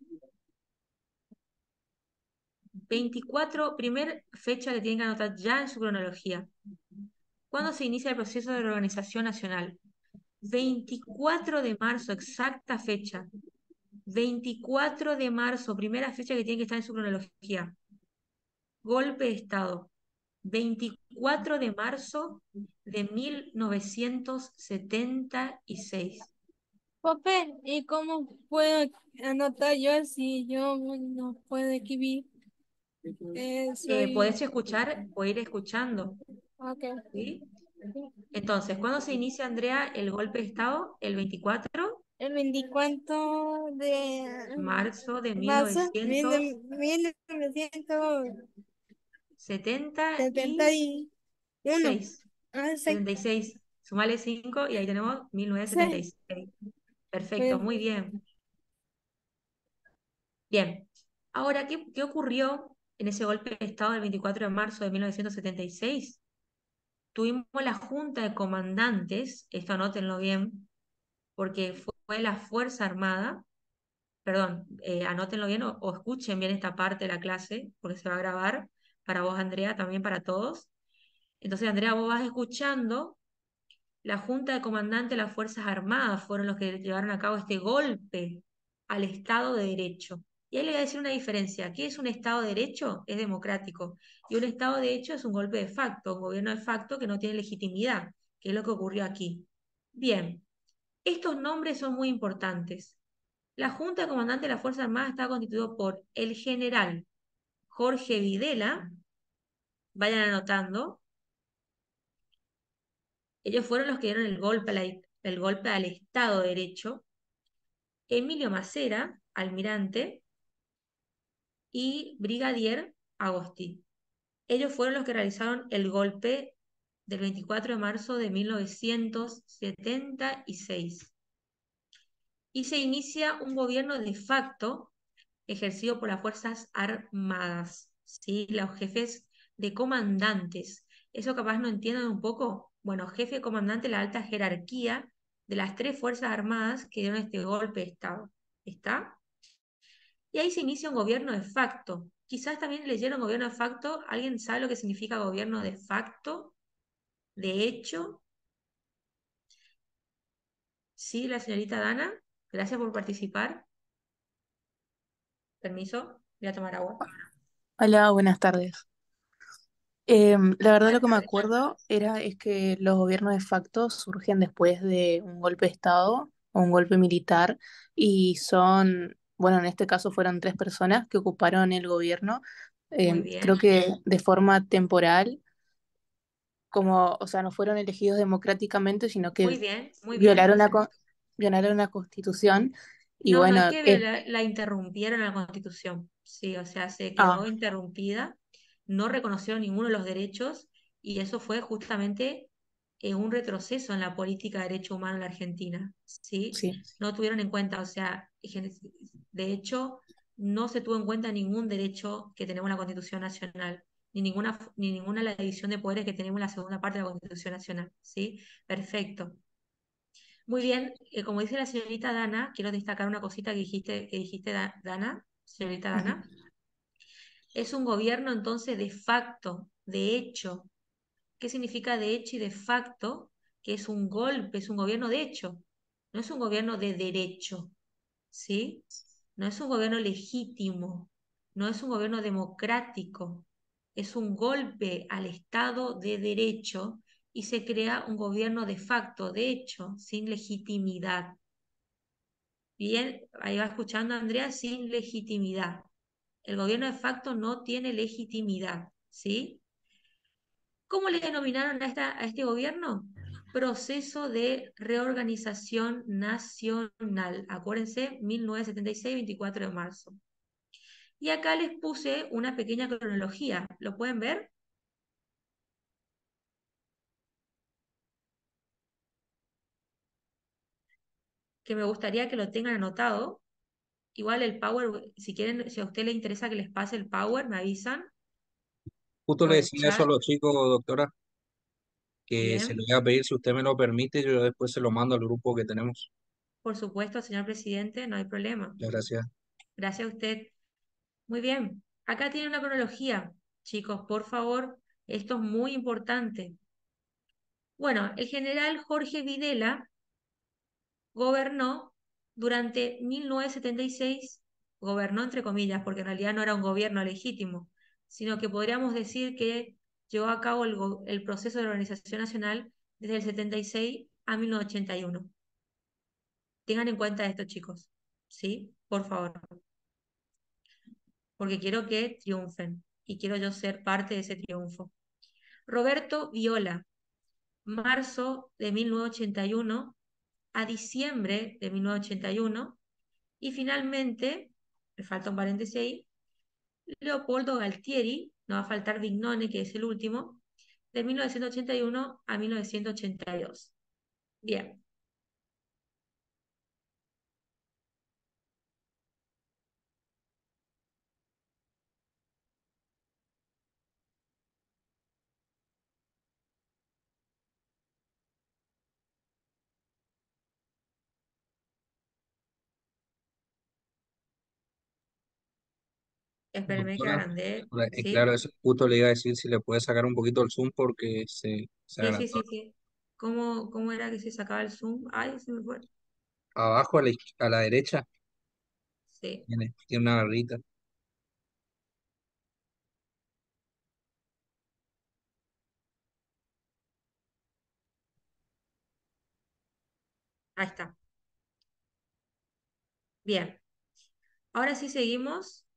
Speaker 1: 24, primer fecha que tienen que anotar ya en su cronología. ¿Cuándo se inicia el proceso de reorganización nacional? 24 de marzo, exacta fecha. 24 de marzo, primera fecha que tiene que estar en su cronología. Golpe de Estado. 24 de marzo de 1976.
Speaker 8: Papel, ¿y cómo puedo anotar yo si yo no puedo escribir?
Speaker 1: Podés
Speaker 8: Soy...
Speaker 1: escuchar o ir escuchando,
Speaker 8: Ok.
Speaker 1: ¿sí? Entonces, ¿cuándo se inicia, Andrea, el golpe de Estado? El 24
Speaker 8: El 24
Speaker 1: de
Speaker 8: de
Speaker 1: marzo de
Speaker 8: marzo de
Speaker 1: mil novecientos
Speaker 8: 1976.
Speaker 1: setenta y seis.
Speaker 8: Ah, sí.
Speaker 1: 76. Sumale 5 y ahí tenemos 1976. Perfecto, muy bien. Bien. Ahora, ¿qué ocurrió en ese golpe de Estado del 24 de marzo de 1976? Tuvimos la Junta de Comandantes, esto anótenlo bien, porque fue la Fuerza Armada, perdón, anótenlo bien o escuchen bien esta parte de la clase, porque se va a grabar para vos, Andrea, también para todos. Entonces, Andrea, vos vas escuchando. La Junta de Comandantes de las Fuerzas Armadas fueron los que llevaron a cabo este golpe al Estado de Derecho. Y ahí le voy a decir una diferencia. ¿Qué es un Estado de Derecho? Es democrático. Y un Estado de Derecho es un golpe de facto, un gobierno de facto que no tiene legitimidad, que es lo que ocurrió aquí. Bien, estos nombres son muy importantes. La Junta de Comandantes de las Fuerzas Armadas está constituido por el general Jorge Videla, vayan anotando. Ellos fueron los que dieron el golpe al Estado de Derecho. Emilio Macera, almirante, y brigadier Agosti. Ellos fueron los que realizaron el golpe del 24 de marzo de 1976. Y se inicia un gobierno de facto ejercido por las Fuerzas Armadas, ¿sí? Los jefes de comandantes. ¿Eso capaz no entienden un poco? Bueno, jefe de comandante, la alta jerarquía de las 3 Fuerzas Armadas que dieron este golpe de Estado. ¿Está? Y ahí se inicia un gobierno de facto. Quizás también leyeron gobierno de facto. ¿Alguien sabe lo que significa gobierno de facto? De hecho, ¿sí, la señorita Dana? Gracias por participar. Permiso, voy a tomar agua.
Speaker 9: Hola, buenas tardes. La verdad lo
Speaker 1: Buenas
Speaker 9: que me
Speaker 1: tardes.
Speaker 9: acuerdo es que los gobiernos de facto surgen después de un golpe de Estado o un golpe militar y son, bueno, en este caso fueron tres personas que ocuparon el gobierno,
Speaker 1: Muy
Speaker 9: creo
Speaker 1: bien,
Speaker 9: que de forma temporal, como, o sea, no fueron elegidos democráticamente, sino
Speaker 1: muy
Speaker 9: que
Speaker 1: bien, muy bien.
Speaker 9: violaron violaron la Constitución y
Speaker 1: No, no es
Speaker 9: bueno,
Speaker 1: que la interrumpieron a la Constitución, sí, o sea, se quedó
Speaker 9: ah,
Speaker 1: interrumpida, no reconocieron ninguno de los derechos y eso fue justamente un retroceso en la política de derechos humanos en la Argentina, ¿sí?
Speaker 9: sí.
Speaker 1: No tuvieron en cuenta, o sea, de hecho, no se tuvo en cuenta ningún derecho que tenemos en la Constitución Nacional, ni ninguna de la división de poderes que tenemos en la segunda parte de la Constitución Nacional, ¿sí? Perfecto. Muy bien, como dice la señorita Dana, quiero destacar una cosita que dijiste, Dana, señorita
Speaker 9: Ujú.
Speaker 1: Dana. Es un gobierno entonces de facto, de hecho. ¿Qué significa de hecho y de facto? Que es un golpe, es un gobierno de hecho, no es un gobierno de derecho, ¿sí? No es un gobierno legítimo, no es un gobierno democrático, es un golpe al Estado de derecho y se crea un gobierno de facto, de hecho, sin legitimidad. Bien, ahí va escuchando Andrea, sin legitimidad. El gobierno de facto no tiene legitimidad, ¿sí? ¿Cómo le denominaron a este gobierno? Proceso de reorganización nacional. Acuérdense, 1976, 24 de marzo. Y acá les puse una pequeña cronología. ¿Lo pueden ver? Que me gustaría que lo tengan anotado. Igual el Power, si quieren, si a usted le interesa que les pase el Power, me avisan
Speaker 2: Justo
Speaker 1: por
Speaker 2: le
Speaker 1: el
Speaker 2: decía eso a
Speaker 1: chat.
Speaker 2: los chicos, doctora, que se lo
Speaker 1: Bien.
Speaker 2: voy a pedir si usted me lo permite, yo después se lo mando al grupo que tenemos.
Speaker 1: Por supuesto, señor presidente, no hay problema.
Speaker 2: Muchas gracias.
Speaker 1: Gracias a usted. Muy bien. Acá tiene una cronología. Chicos, por favor, esto es muy importante. Bueno, el general Jorge Videla gobernó durante 1976, gobernó entre comillas, porque en realidad no era un gobierno legítimo, sino que podríamos decir que llevó a cabo el proceso de organización nacional desde el 76 a 1981. Tengan en cuenta esto, chicos. ¿Sí? Por favor. Porque quiero que triunfen y quiero yo ser parte de ese triunfo. Roberto Viola, marzo de 1981 a diciembre de 1981 y finalmente, me falta un paréntesis ahí, Leopoldo Galtieri, no va a faltar Vignone, que es el último, de 1981 a 1982. Bien, espérenme que
Speaker 2: Doctora,
Speaker 1: agrandé,
Speaker 2: claro,
Speaker 1: ¿sí?
Speaker 2: eso justo le iba a decir si le puede sacar un poquito el zoom porque se
Speaker 1: Sí, sí,
Speaker 2: agrandó.
Speaker 1: sí, sí. ¿Cómo era que se sacaba el zoom? Ay, se me fue.
Speaker 2: Abajo a la derecha
Speaker 1: Sí,
Speaker 2: tiene una barrita.
Speaker 1: ahí está. Bien, ahora sí seguimos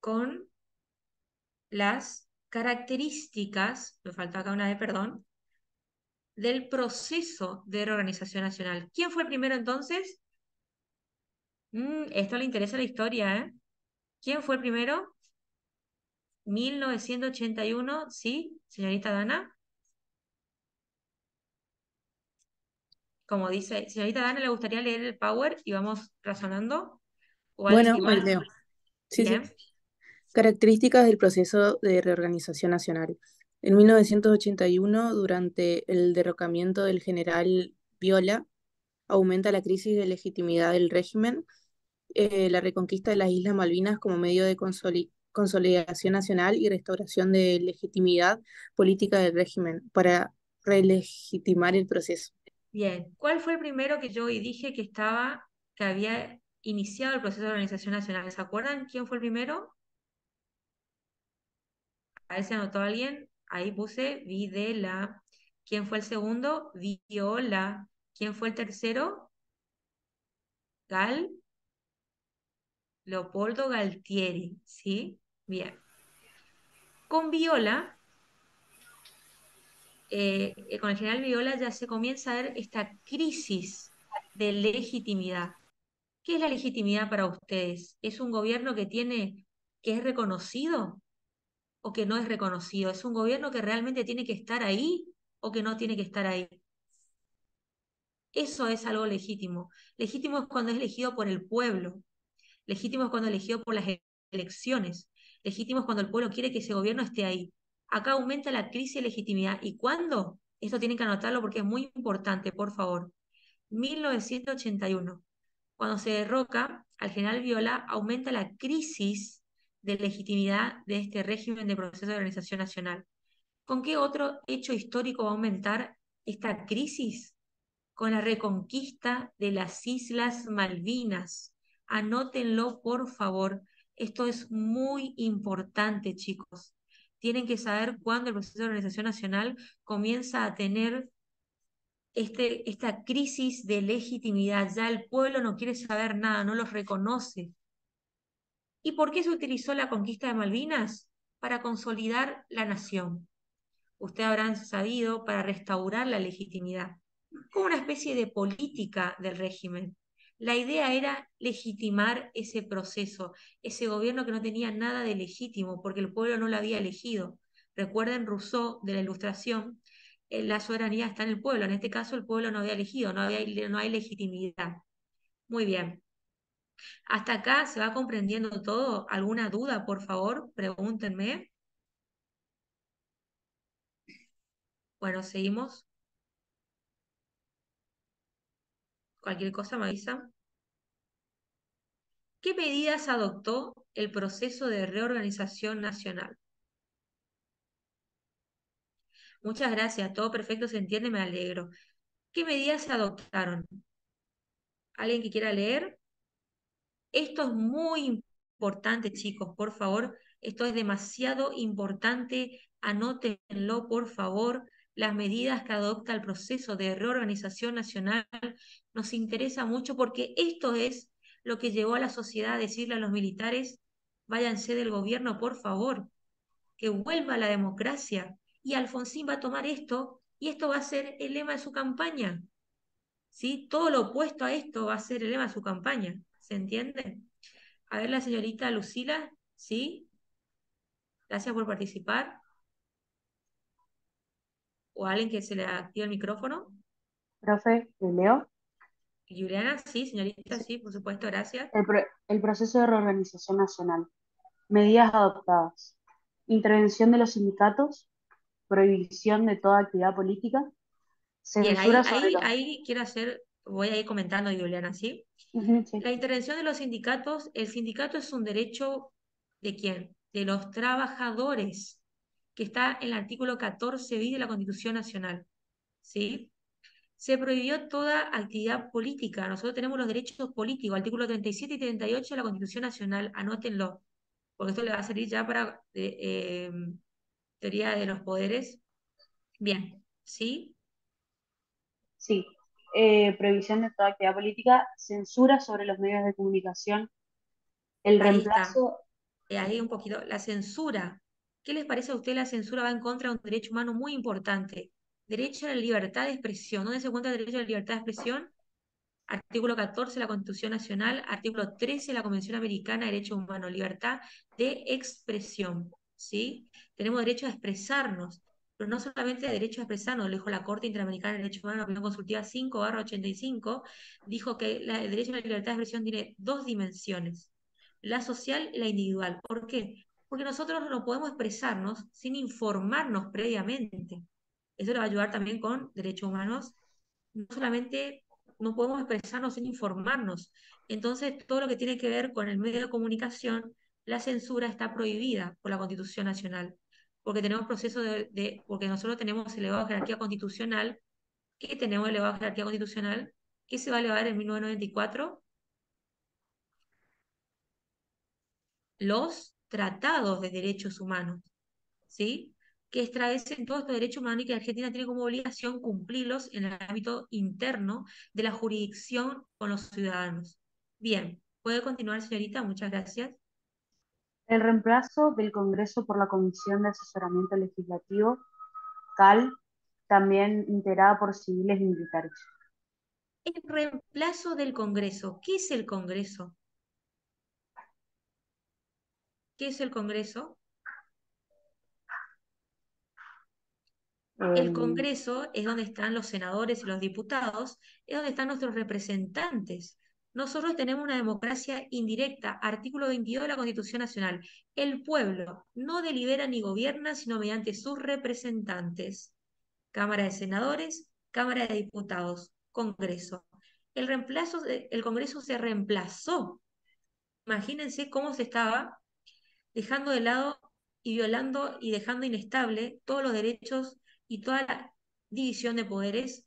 Speaker 1: con las características, me faltó acá una de perdón, del proceso de reorganización nacional. ¿Quién fue el primero entonces? Esto le interesa la historia, ¿eh? ¿Quién fue el primero? 1981, ¿sí? Señorita Dana. Como dice, señorita Dana, ¿le gustaría leer el Power y vamos razonando?
Speaker 9: Bueno, ahí
Speaker 1: Igual,
Speaker 9: leo. Sí, sí.
Speaker 1: bien.
Speaker 9: Características del proceso de reorganización nacional. En 1981, durante el derrocamiento del general Viola, aumenta la crisis de legitimidad del régimen, la reconquista de las Islas Malvinas como medio de consolidación nacional y restauración de legitimidad política del régimen para relegitimar el proceso.
Speaker 1: Bien, ¿cuál fue el primero que yo dije que había iniciado el proceso de organización nacional? ¿Se acuerdan quién fue el primero? A ver si anotó alguien. Ahí puse Videla. ¿Quién fue el segundo? Viola. ¿Quién fue el tercero? Gal, Leopoldo Galtieri, ¿sí? Bien. Con Viola, con el general Viola ya se comienza a ver esta crisis de legitimidad. ¿Qué es la legitimidad para ustedes? ¿Es un gobierno que es reconocido o que no es reconocido? ¿Es un gobierno que realmente tiene que estar ahí o que no tiene que estar ahí? Eso es algo legítimo. Legítimo es cuando es elegido por el pueblo. Legítimo es cuando es elegido por las elecciones. Legítimo es cuando el pueblo quiere que ese gobierno esté ahí. Acá aumenta la crisis de legitimidad. ¿Y cuándo? Esto tienen que anotarlo porque es muy importante, por favor. 1981. Cuando se derroca al general Viola, aumenta la crisis de legitimidad de este régimen de proceso de organización nacional. ¿Con qué otro hecho histórico va a aumentar esta crisis? Con la reconquista de las Islas Malvinas. Anótenlo, por favor. Esto es muy importante, chicos. Tienen que saber cuándo el proceso de organización nacional comienza a tener esta crisis de legitimidad. Ya el pueblo no quiere saber nada, no los reconoce. ¿Y por qué se utilizó la conquista de Malvinas? Para consolidar la nación. Ustedes habrán sabido, para restaurar la legitimidad, como una especie de política del régimen. La idea era legitimar ese proceso, ese gobierno que no tenía nada de legítimo, porque el pueblo no lo había elegido. Recuerden Rousseau de la Ilustración, la soberanía está en el pueblo. En este caso, el pueblo no había elegido, no hay legitimidad. Muy bien. ¿Hasta acá se va comprendiendo todo? ¿Alguna duda, por favor? Pregúntenme. Bueno, seguimos. Cualquier cosa me avisan. ¿Qué medidas adoptó el proceso de reorganización nacional? Muchas gracias, todo perfecto, se entiende, me alegro. ¿Qué medidas se adoptaron? ¿Alguien que quiera leer? Esto es muy importante, chicos, por favor. Esto es demasiado importante. Anótenlo, por favor. Las medidas que adopta el proceso de reorganización nacional nos interesa mucho porque esto es lo que llevó a la sociedad a decirle a los militares, váyanse del gobierno, por favor, que vuelva la democracia. Y Alfonsín va a tomar esto y esto va a ser el lema de su campaña. ¿Sí? Todo lo opuesto a esto va a ser el lema de su campaña. ¿Se entiende? A ver, la señorita Lucila, ¿sí? Gracias por participar. O alguien que se le active el micrófono.
Speaker 3: Profe, ¿Leo?
Speaker 1: Juliana, sí, señorita,
Speaker 3: Sí.
Speaker 1: sí, por supuesto, gracias.
Speaker 3: El proceso de reorganización nacional. Medidas adoptadas. Intervención de los sindicatos, prohibición de toda actividad política,
Speaker 1: Bien,
Speaker 3: censura sobre los...
Speaker 1: ahí quiero hacer, voy a ir comentando, Juliana, ¿sí?
Speaker 3: Ujú, sí.
Speaker 1: La intervención de los sindicatos, el sindicato es un derecho ¿de quién? De los trabajadores, que está en el artículo 14 bis de la Constitución Nacional, ¿sí? Se prohibió toda actividad política. Nosotros tenemos los derechos políticos, artículo 37 y 38 de la Constitución Nacional, anótenlo, porque esto le va a servir ya para teoría de los poderes. Bien, ¿sí?
Speaker 3: Sí. Prohibición de toda actividad política, censura sobre los medios de comunicación, el
Speaker 1: Ahí está.
Speaker 3: reemplazo...
Speaker 1: Ahí un poquito. La censura. ¿Qué les parece a usted? La censura va en contra de un derecho humano muy importante. Derecho a la libertad de expresión. ¿Dónde se encuentra el derecho a la libertad de expresión? Artículo 14 de la Constitución Nacional, artículo 13 de la Convención Americana de Derechos Humanos, libertad de expresión, ¿sí? Tenemos derecho a expresarnos, pero no solamente derecho a expresarnos, lo dijo la Corte Interamericana de Derechos Humanos, la opinión consultiva 5/85, dijo que el derecho a la libertad de expresión tiene dos dimensiones, la social y la individual. ¿Por qué? Porque nosotros no podemos expresarnos sin informarnos previamente. Eso le va a ayudar también con derechos humanos, no solamente no podemos expresarnos sin informarnos. Entonces, todo lo que tiene que ver con el medio de comunicación, la censura está prohibida por la Constitución Nacional, porque tenemos proceso porque nosotros tenemos elevada jerarquía constitucional que tenemos elevada jerarquía constitucional, que se va a elevar en 1994, los tratados de derechos humanos, ¿sí? Que establecen todos estos derechos humanos y que Argentina tiene como obligación cumplirlos en el ámbito interno de la jurisdicción con los ciudadanos. Bien, puede continuar, señorita, muchas gracias.
Speaker 3: El reemplazo del Congreso por la Comisión de Asesoramiento Legislativo, CAL, también integrada por civiles y militares.
Speaker 1: El reemplazo del Congreso. ¿Qué es el Congreso? ¿Qué es el Congreso? El
Speaker 3: Em,
Speaker 1: Congreso es donde están los senadores y los diputados, es donde están nuestros representantes. Nosotros tenemos una democracia indirecta, artículo 22 de la Constitución Nacional. El pueblo no delibera ni gobierna, sino mediante sus representantes. Cámara de Senadores, Cámara de Diputados, Congreso. El Congreso se reemplazó. Imagínense cómo se estaba dejando de lado y violando y dejando inestable todos los derechos y toda la división de poderes,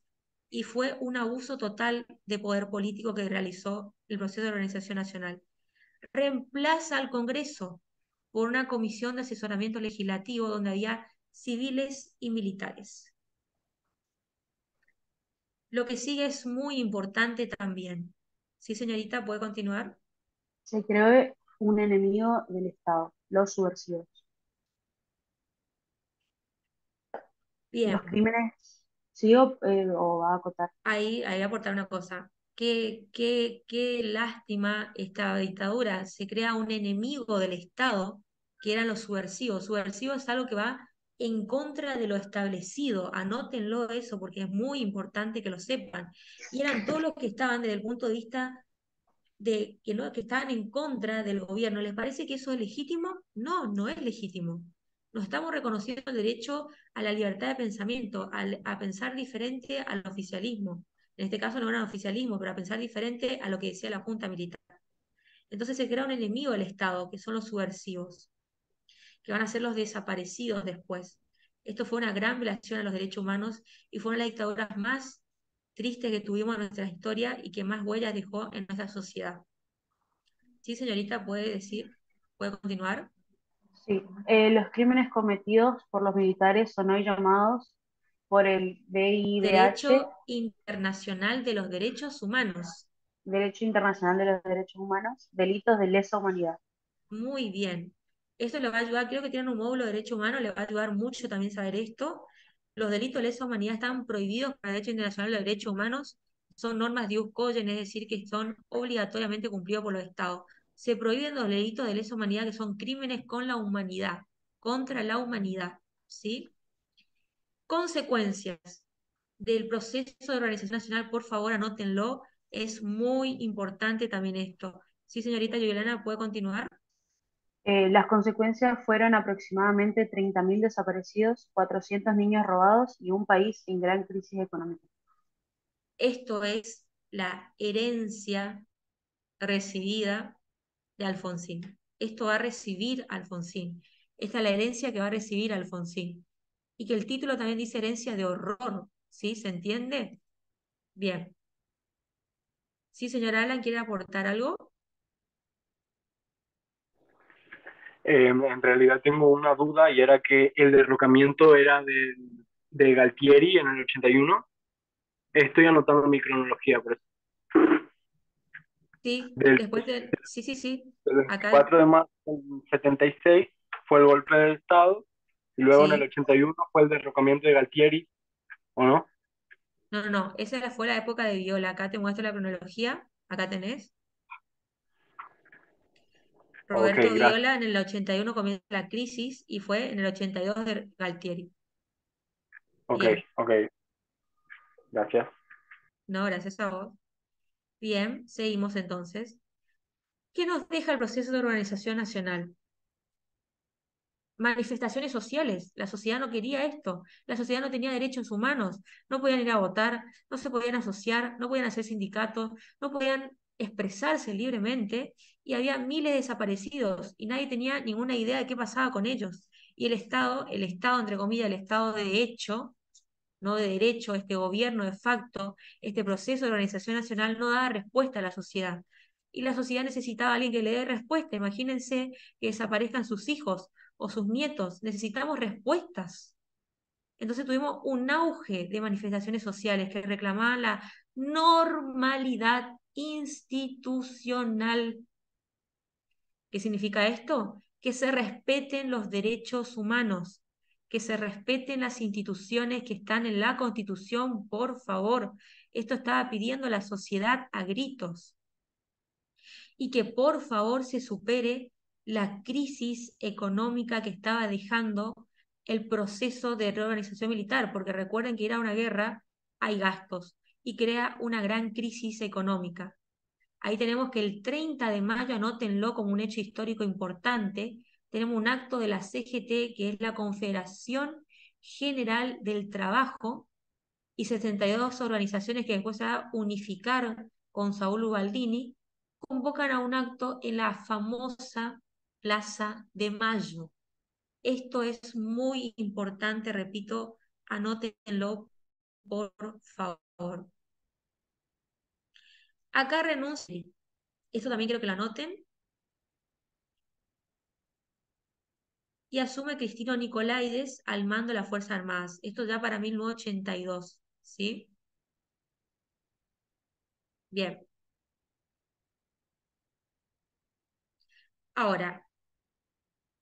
Speaker 1: y fue un abuso total de poder político que realizó el proceso de organización nacional. Reemplaza al Congreso por una comisión de asesoramiento legislativo donde había civiles y militares. Lo que sigue es muy importante también. Sí, señorita, ¿puede continuar?
Speaker 3: Se creó un enemigo del Estado, los subversivos. Los
Speaker 1: Bien,
Speaker 3: crímenes, ¿sigo o va a acotar?
Speaker 1: ahí voy a aportar una cosa. Qué lástima esta dictadura. Se crea un enemigo del Estado, que eran los subversivos. Subversivo es algo que va en contra de lo establecido. Anótenlo eso porque es muy importante que lo sepan. Y eran todos los que estaban desde el punto de vista de que, no, que estaban en contra del gobierno. ¿Les parece que eso es legítimo? No, no es legítimo. No estamos reconociendo el derecho a la libertad de pensamiento, a pensar diferente al oficialismo. En este caso no era un oficialismo, pero a pensar diferente a lo que decía la Junta Militar. Entonces se crea un enemigo del Estado, que son los subversivos, que van a ser los desaparecidos después. Esto fue una gran violación a los derechos humanos y fue una de las dictaduras más tristes que tuvimos en nuestra historia y que más huellas dejó en nuestra sociedad. Sí, señorita, puede decir, puede continuar.
Speaker 3: Sí, los crímenes cometidos por los militares son hoy llamados por el DIDH,
Speaker 1: Derecho internacional de los derechos humanos.
Speaker 3: Derecho Internacional de los Derechos Humanos, delitos de lesa humanidad.
Speaker 1: Muy bien. Esto le va a ayudar, creo que tienen un módulo de derecho humano, le va a ayudar mucho también saber esto. Los delitos de lesa humanidad están prohibidos por el derecho internacional de los derechos humanos, son normas de ius cogen, es decir, que son obligatoriamente cumplidos por los estados. Se prohíben los delitos de lesa humanidad que son crímenes con la humanidad, contra la humanidad, ¿sí? Consecuencias del proceso de organización nacional, por favor, anótenlo. Es muy importante también esto. Sí, señorita Yolana, ¿puede continuar?
Speaker 3: Las consecuencias fueron aproximadamente 30.000 desaparecidos, 400 niños robados y un país en gran crisis económica.
Speaker 1: Esto es la herencia recibida de Alfonsín. Esto va a recibir Alfonsín. Esta es la herencia que va a recibir Alfonsín. Y que el título también dice herencia de horror, ¿sí? ¿Se entiende? Bien. ¿Sí, señora Alan, quiere aportar algo?
Speaker 4: En realidad tengo una duda y era que el derrocamiento era de Galtieri en el 81. Estoy anotando mi cronología, pero
Speaker 1: Sí,
Speaker 4: del,
Speaker 1: después de... Sí, sí, sí.
Speaker 4: del
Speaker 1: Acá,
Speaker 4: 24 de marzo del 76 fue el golpe del Estado y luego en el
Speaker 1: sí.
Speaker 4: 81 fue el derrocamiento de Galtieri, ¿o no?
Speaker 1: No, no, no. Fue la época de Viola. Acá te muestro la cronología. Acá tenés.
Speaker 4: Ok,
Speaker 1: Roberto
Speaker 4: gracias.
Speaker 1: Viola en el 81 comienza la crisis y fue en el 82 de Galtieri.
Speaker 4: Ok,
Speaker 1: Bien.
Speaker 4: ok, gracias.
Speaker 1: No, gracias a vos. Bien, seguimos entonces. ¿Qué nos deja el proceso de organización nacional? Manifestaciones sociales. La sociedad no quería esto. La sociedad no tenía derechos humanos. No podían ir a votar, no se podían asociar, no podían hacer sindicatos, no podían expresarse libremente y había miles de desaparecidos y nadie tenía ninguna idea de qué pasaba con ellos. Y el Estado, entre comillas, el Estado de hecho, no de derecho, este gobierno de facto, este proceso de organización nacional no daba respuesta a la sociedad. Y la sociedad necesitaba a alguien que le dé respuesta. Imagínense que desaparezcan sus hijos o sus nietos. Necesitamos respuestas. Entonces tuvimos un auge de manifestaciones sociales que reclamaban la normalidad institucional. ¿Qué significa esto? Que se respeten los derechos humanos, que se respeten las instituciones que están en la Constitución, por favor. Esto estaba pidiendo la sociedad a gritos. Y que por favor se supere la crisis económica que estaba dejando el proceso de reorganización militar, porque recuerden que ir a una guerra hay gastos y crea una gran crisis económica. Ahí tenemos que el 30 de mayo, anótenlo como un hecho histórico importante, tenemos un acto de la CGT, que es la Confederación General del Trabajo, y 72 organizaciones que después se van a unificar con Saúl Ubaldini, convocan a un acto en la famosa Plaza de Mayo. Esto es muy importante, repito, anótenlo por favor. Acá renuncia, esto también quiero que lo anoten, y asume Cristino Nicolaides al mando de las Fuerzas Armadas. Esto ya para 1982, ¿sí? Bien. Ahora,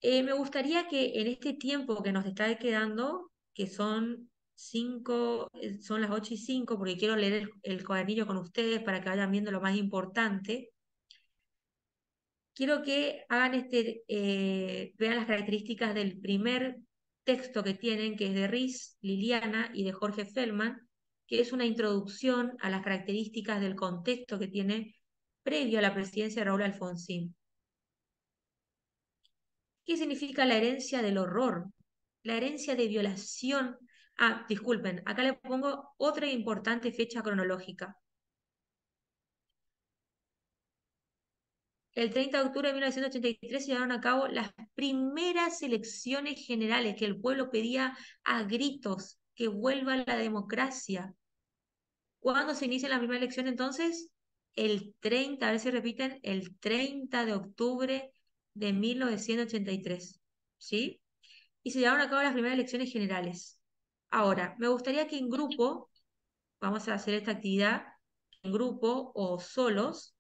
Speaker 1: me gustaría que en este tiempo que nos está quedando, que son 5, son las 8:05, porque quiero leer el cuadernillo con ustedes para que vayan viendo lo más importante. Quiero que hagan vean las características del primer texto que tienen, que es de Riz, Liliana y de Jorge Feldman, que es una introducción a las características del contexto que tiene previo a la presidencia de Raúl Alfonsín. ¿Qué significa la herencia del horror? La herencia de violación. Ah, disculpen, acá le pongo otra importante fecha cronológica. El 30 de octubre de 1983 se llevaron a cabo las primeras elecciones generales que el pueblo pedía a gritos que vuelva la democracia. ¿Cuándo se inicia la primera elección entonces? El 30, a ver si repiten, el 30 de octubre de 1983. ¿Sí? Y se llevaron a cabo las primeras elecciones generales. Ahora, me gustaría que en grupo, vamos a hacer esta actividad, en grupo o solos,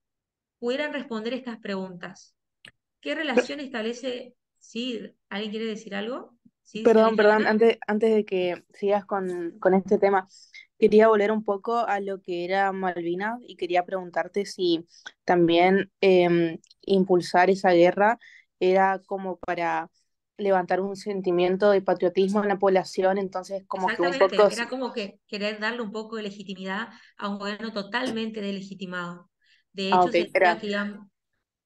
Speaker 1: pudieran responder estas preguntas. ¿Qué relación establece? ¿Sí? ¿Alguien quiere decir algo? ¿Sí,
Speaker 9: Perdón,
Speaker 1: señorita
Speaker 9: perdón,
Speaker 1: Ana?
Speaker 9: antes de que sigas con este tema, quería volver un poco a lo que era Malvinas y quería preguntarte si también impulsar esa guerra era como para levantar un sentimiento de patriotismo en la población, entonces como que un poco...
Speaker 1: Exactamente, era como que querer darle un poco de legitimidad a un gobierno totalmente delegitimado. De
Speaker 9: Ah,
Speaker 1: hecho,
Speaker 9: ok,
Speaker 1: se decía
Speaker 9: era...
Speaker 1: que iban,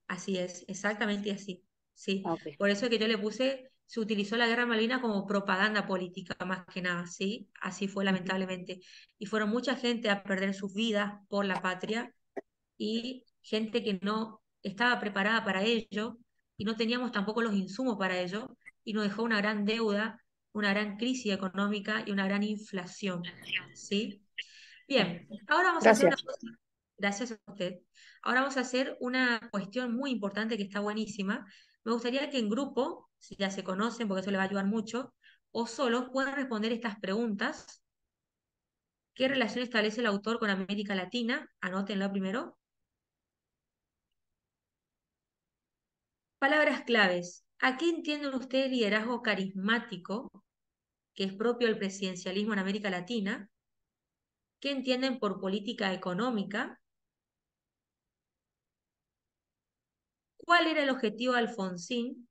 Speaker 1: así es, exactamente así, sí.
Speaker 9: ah, ok.
Speaker 1: Por eso es que yo le puse, se utilizó la guerra de Malvinas como propaganda política más que nada, ¿sí? Así fue
Speaker 9: Ujú.
Speaker 1: lamentablemente. Y fueron mucha gente a perder sus vidas por la patria y gente que no estaba preparada para ello y no teníamos tampoco los insumos para ello y nos dejó una gran deuda, una gran crisis económica y una gran inflación, ¿sí? Bien, ahora vamos a hacer una
Speaker 9: Gracias.
Speaker 1: cosa, gracias a usted. Ahora vamos a hacer una cuestión muy importante que está buenísima. Me gustaría que en grupo, si ya se conocen, porque eso le va a ayudar mucho, o solos puedan responder estas preguntas. ¿Qué relación establece el autor con América Latina? Anótenlo primero. Palabras claves. ¿A qué entienden ustedes liderazgo carismático, que es propio del presidencialismo en América Latina? ¿Qué entienden por política económica? ¿Cuál era el objetivo de Alfonsín?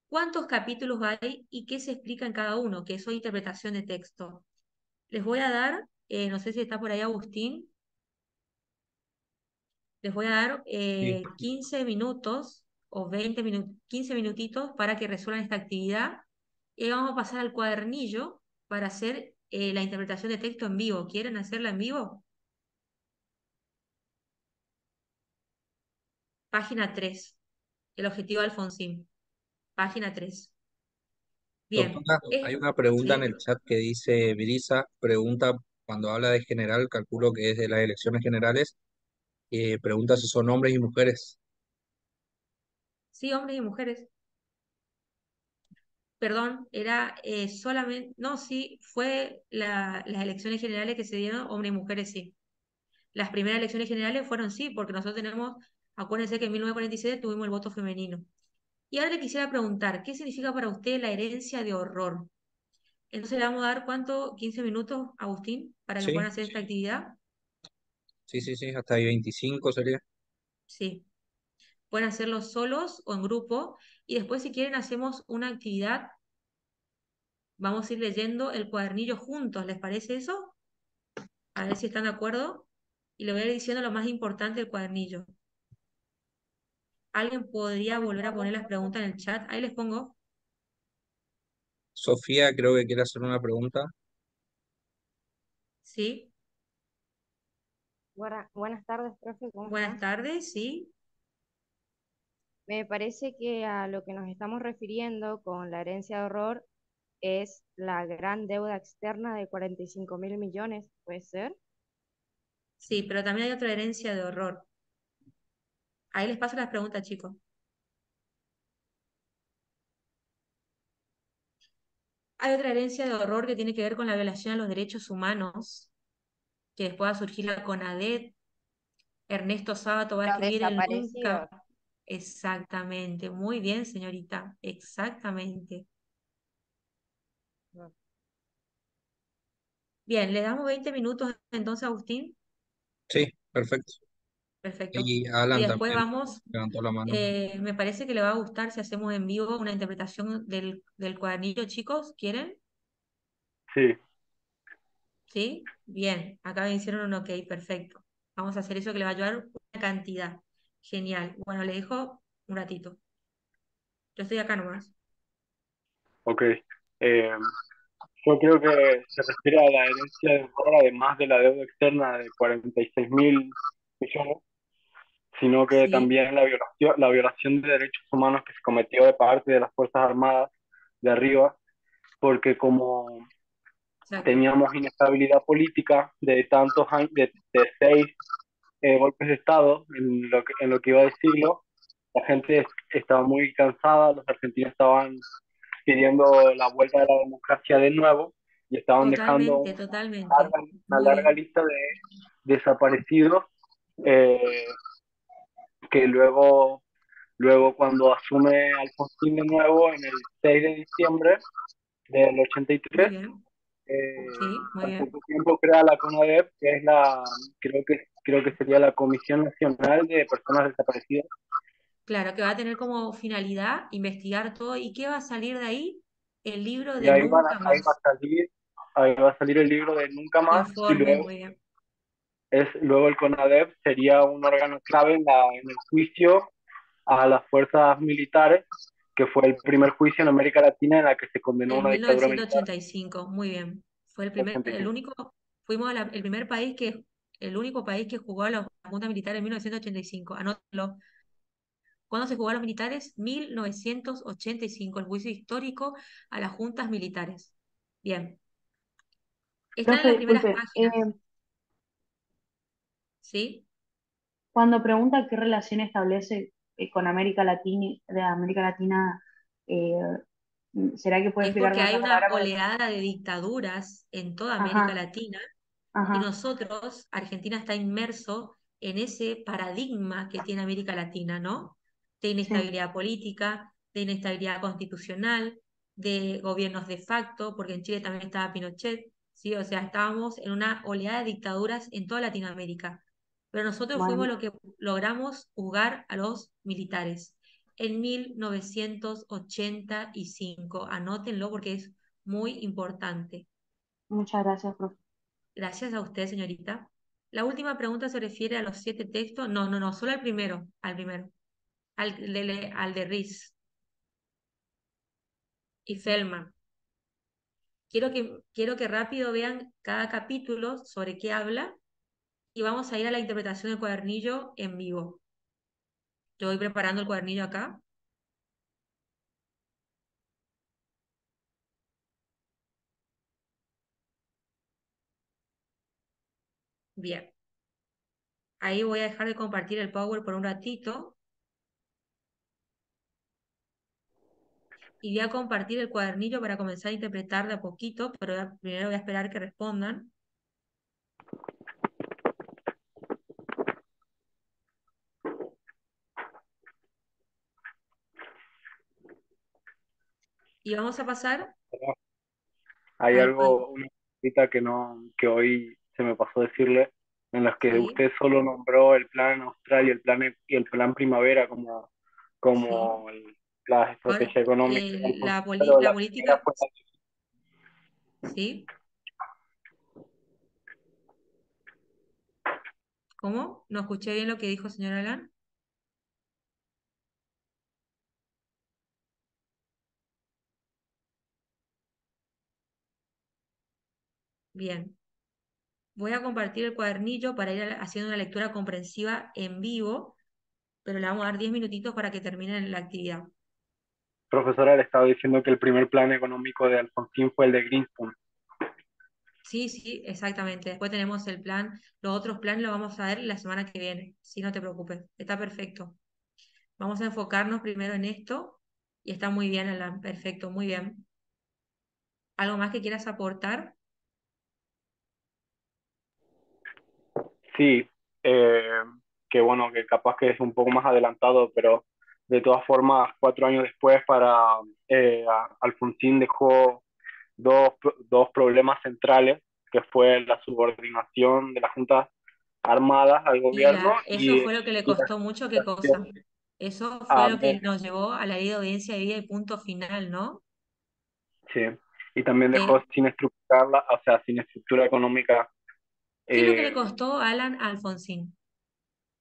Speaker 1: ¿Cuántos capítulos hay y qué se explica en cada uno? Que eso es interpretación de texto. Les voy a dar, no sé si está por ahí Agustín, les voy a dar
Speaker 2: Sí.
Speaker 1: 15 minutos o 20 minutos, 15 minutitos para que resuelvan esta actividad. Y ahí vamos a pasar al cuadernillo para hacer la interpretación de texto en vivo. ¿Quieren hacerla en vivo? Página 3. El objetivo de Alfonsín. Página 3. Bien,
Speaker 2: Doctora, hay una pregunta en el
Speaker 1: ¿sí?
Speaker 2: chat que dice, Brisa, pregunta, cuando habla de general, calculo que es de las elecciones generales, pregunta si son hombres y mujeres.
Speaker 1: Sí, hombres y mujeres. Perdón, era solamente, no, sí, fue las elecciones generales que se dieron, hombres y mujeres, sí. Las primeras elecciones generales fueron sí, porque nosotros tenemos, acuérdense que en 1947 tuvimos el voto femenino. Y ahora le quisiera preguntar, ¿qué significa para usted la herencia de horror? Entonces le vamos a dar, ¿cuánto? 15 minutos, Agustín, para que
Speaker 2: Sí,
Speaker 1: puedan hacer esta actividad.
Speaker 2: sí, hasta ahí 25 sería.
Speaker 1: Sí, pueden hacerlo solos o en grupo. Y después, si quieren, hacemos una actividad. Vamos a ir leyendo el cuadernillo juntos, ¿les parece eso? A ver si están de acuerdo. Y le voy a ir diciendo lo más importante del cuadernillo. ¿Alguien podría volver a poner las preguntas en el chat? Ahí les pongo.
Speaker 2: Sofía creo que quiere hacer una pregunta.
Speaker 1: Sí.
Speaker 10: Buenas tardes, profe, ¿cómo
Speaker 1: Buenas
Speaker 10: está?
Speaker 1: tardes, sí.
Speaker 10: Me parece que a lo que nos estamos refiriendo con la herencia de horror es la gran deuda externa de 45.000 millones, ¿puede ser?
Speaker 1: Sí, pero también hay otra herencia de horror. Ahí les paso las preguntas, chicos. Hay otra herencia de horror que tiene que ver con la violación a los derechos humanos, que después va a surgir la CONADET. Ernesto Sábato va a
Speaker 10: Los
Speaker 1: escribir el Nunca.
Speaker 10: desaparecidos.
Speaker 1: Exactamente, muy bien, señorita, exactamente.
Speaker 10: No.
Speaker 1: Bien, le damos 20 minutos entonces, Agustín.
Speaker 2: Sí, perfecto.
Speaker 1: Perfecto.
Speaker 2: Y
Speaker 1: Y
Speaker 2: Alan
Speaker 1: después
Speaker 2: también
Speaker 1: vamos,
Speaker 2: levantó la mano.
Speaker 1: me parece que le va a gustar si hacemos en vivo una interpretación del cuadernillo, chicos. ¿Quieren?
Speaker 4: Sí,
Speaker 1: ¿Sí? Bien, acá me hicieron un ok, perfecto. Vamos a hacer eso que le va a ayudar una cantidad. Genial. Bueno, le dejo un ratito. Yo estoy acá nomás.
Speaker 4: ok. Eh, yo creo que se refiere a la herencia de horror, además de la deuda externa de 46.000 millones, sino que
Speaker 1: Sí,
Speaker 4: también la violación de derechos humanos que se cometió de parte de las Fuerzas Armadas de arriba, porque como
Speaker 1: exacto.
Speaker 4: teníamos inestabilidad política de tantos años, de 6 golpes de Estado en lo que iba de siglo, la gente estaba muy cansada, los argentinos estaban pidiendo la vuelta de la democracia de nuevo y estaban dejando
Speaker 1: Totalmente,
Speaker 4: una
Speaker 1: totalmente.
Speaker 4: larga, una
Speaker 1: Muy
Speaker 4: larga
Speaker 1: bien.
Speaker 4: lista de desaparecidos, eh, que luego cuando asume Alfonsín de nuevo en el 6 de diciembre del
Speaker 1: Muy
Speaker 4: 83,
Speaker 1: bien.
Speaker 4: eh,
Speaker 1: Sí, muy
Speaker 4: al
Speaker 1: bien.
Speaker 4: poco tiempo crea la CONADEP, que es creo que sería la Comisión Nacional de Personas Desaparecidas,
Speaker 1: Claro, que va a tener como finalidad investigar todo. ¿Y qué va a salir de ahí? El libro
Speaker 4: y
Speaker 1: de
Speaker 4: ahí
Speaker 1: Nunca
Speaker 4: va
Speaker 1: Más.
Speaker 4: a salir, ahí va a salir el libro de Nunca Más, y
Speaker 1: Informe,
Speaker 4: luego
Speaker 1: muy bien.
Speaker 4: luego el CONADEP sería un órgano clave en el juicio a las fuerzas militares, que fue el primer juicio en América Latina en la que se condenó
Speaker 1: En
Speaker 4: una dictadura militar
Speaker 1: 1985, muy bien. Fue
Speaker 4: en el
Speaker 1: el
Speaker 4: 85.
Speaker 1: único, fuimos el primer país el único país que jugó a la Junta Militar en 1985. Anótalo. ¿Cuándo se jugó a los militares? 1985, el juicio histórico a las juntas militares. Bien. Están en
Speaker 3: Profe,
Speaker 1: las primeras
Speaker 3: disculpe,
Speaker 1: páginas, ¿sí?
Speaker 3: cuando pregunta qué relación establece con América Latina, eh, ¿será que puede
Speaker 1: Es
Speaker 3: explicar
Speaker 1: porque
Speaker 3: con
Speaker 1: hay
Speaker 3: otra
Speaker 1: una
Speaker 3: palabra?
Speaker 1: oleada de dictaduras en toda América
Speaker 3: Ajá,
Speaker 1: Latina y
Speaker 3: ajá,
Speaker 1: nosotros, Argentina está inmerso en ese paradigma que tiene América Latina, ¿no? De
Speaker 3: sí,
Speaker 1: inestabilidad política, de inestabilidad constitucional, de gobiernos de facto, porque en Chile también estaba Pinochet, ¿sí? O sea, estábamos en una oleada de dictaduras en toda Latinoamérica. Pero nosotros fuimos
Speaker 3: bueno,
Speaker 1: lo que logramos juzgar a los militares en 1985. Anótenlo porque es muy importante.
Speaker 3: muchas gracias, profe.
Speaker 1: Gracias a usted, señorita. La última pregunta se refiere a los 7 textos. No, no, no, solo al primero, al de Riz y Feldman. Quiero que rápido vean cada capítulo sobre qué habla y vamos a ir a la interpretación del cuadernillo en vivo. Yo voy preparando el cuadernillo acá. Bien. Ahí voy a dejar de compartir el Power por un ratito. Y voy a compartir el cuadernillo para comenzar a interpretar de a poquito, pero primero voy a esperar que respondan. Y vamos a pasar
Speaker 4: Hay
Speaker 1: al
Speaker 4: algo, una cosita que no, que hoy se me pasó decirle, en las que
Speaker 1: sí,
Speaker 4: usted solo nombró el plan austral y el plan primavera como,
Speaker 1: sí.
Speaker 4: la
Speaker 1: Ahora,
Speaker 4: estrategia económica, pero
Speaker 1: la
Speaker 4: la primera
Speaker 1: política,
Speaker 4: fue
Speaker 1: ¿sí? ¿Cómo? ¿No escuché bien lo que dijo señor Alan? Bien. Voy a compartir el cuadernillo para ir haciendo una lectura comprensiva en vivo, pero le vamos a dar 10 minutitos para que terminen la actividad.
Speaker 4: profesora, le estaba diciendo que el primer plan económico de Alfonsín fue el de Greenspan.
Speaker 1: Sí, sí, exactamente. Después tenemos el plan, los otros planes los vamos a ver la semana que viene. Sí, no te preocupes, está perfecto. Vamos a enfocarnos primero en esto y está muy bien, Alan, perfecto, muy bien. ¿Algo más que quieras aportar?
Speaker 4: Sí, eh, que bueno, que capaz que es un poco más adelantado, pero de todas formas, 4 años después, Alfonsín dejó dos problemas centrales, que fue la subordinación de las juntas armadas al
Speaker 1: Y
Speaker 4: gobierno
Speaker 1: eso fue lo que le
Speaker 4: y la
Speaker 1: costó mucho, ¿qué cosa?
Speaker 4: situación
Speaker 1: Eso fue
Speaker 4: a
Speaker 1: lo que nos llevó a la ley de audiencia de vida y punto final, ¿no?
Speaker 4: sí, y también dejó
Speaker 1: Que,
Speaker 4: sin estructurarla, o sea, sin estructura económica.
Speaker 1: ¿qué es lo que le
Speaker 4: eh,
Speaker 1: costó a Alan a Alfonsín?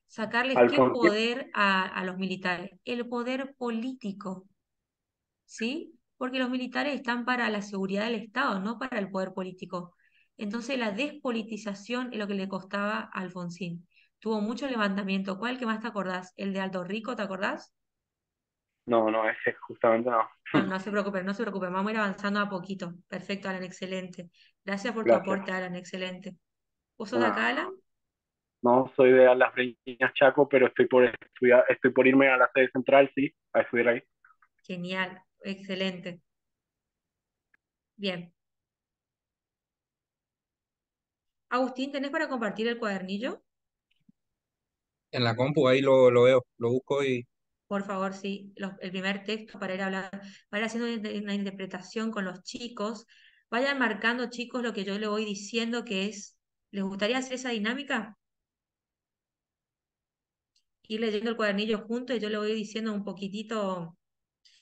Speaker 1: Sacarles qué
Speaker 4: Alfonsín,
Speaker 1: poder a los militares, el poder político, ¿sí? Porque los militares están para la seguridad del Estado, no para el poder político. Entonces la despolitización es lo que le costaba a Alfonsín. Tuvo mucho levantamiento. ¿Cuál que más te acordás? ¿El de Alto Rico, te acordás?
Speaker 4: no, no, ese justamente no.
Speaker 1: No, no se preocupe, no se preocupe. Vamos a ir avanzando a poquito. Perfecto, Alan, excelente. Gracias por tu
Speaker 4: Gracias.
Speaker 1: aporte, Alan, excelente. ¿Vos sos de acá,
Speaker 4: Nada,
Speaker 1: Alan?
Speaker 4: no soy de Las Breñas Chaco, pero estoy por estudiar, estoy por irme a la sede central, sí, a estudiar ahí.
Speaker 1: Genial, excelente. Bien. Agustín, ¿tenés para compartir el cuadernillo?
Speaker 2: En la compu ahí lo veo, lo busco y
Speaker 1: Por favor, sí, el primer texto para ir a hablar, para ir haciendo una interpretación con los chicos. Vayan marcando, chicos, lo que yo le voy diciendo que es, ¿les gustaría hacer esa dinámica? Ir leyendo el cuadernillo juntos y yo le voy diciendo un poquitito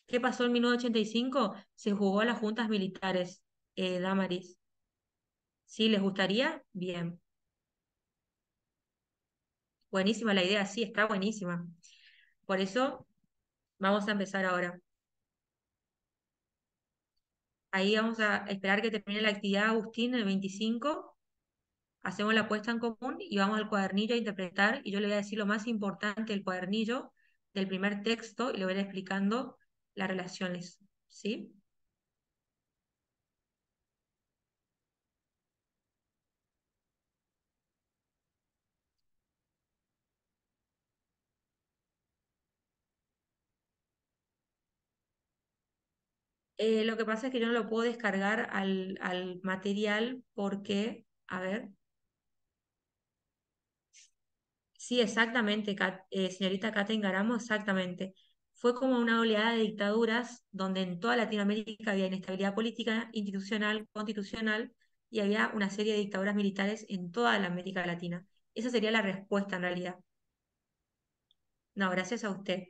Speaker 1: qué pasó en 1985. Se jugó a las juntas militares, Damaris. ¿Sí les gustaría? Bien. Buenísima la idea, sí, está buenísima. Por eso vamos a empezar ahora. Ahí vamos a esperar que termine la actividad, Agustín, el 25. Hacemos la puesta en común y vamos al cuadernillo a interpretar. Y yo le voy a decir lo más importante del cuadernillo, del primer texto, y le voy a ir explicando las relaciones. ¿Sí? Lo que pasa es que yo no lo puedo descargar al material porque, a ver, sí, exactamente, señorita Katrin Garamo, exactamente. Fue como una oleada de dictaduras donde en toda Latinoamérica había inestabilidad política, institucional, constitucional, y había una serie de dictaduras militares en toda la América Latina. Esa sería la respuesta en realidad. No, gracias a usted.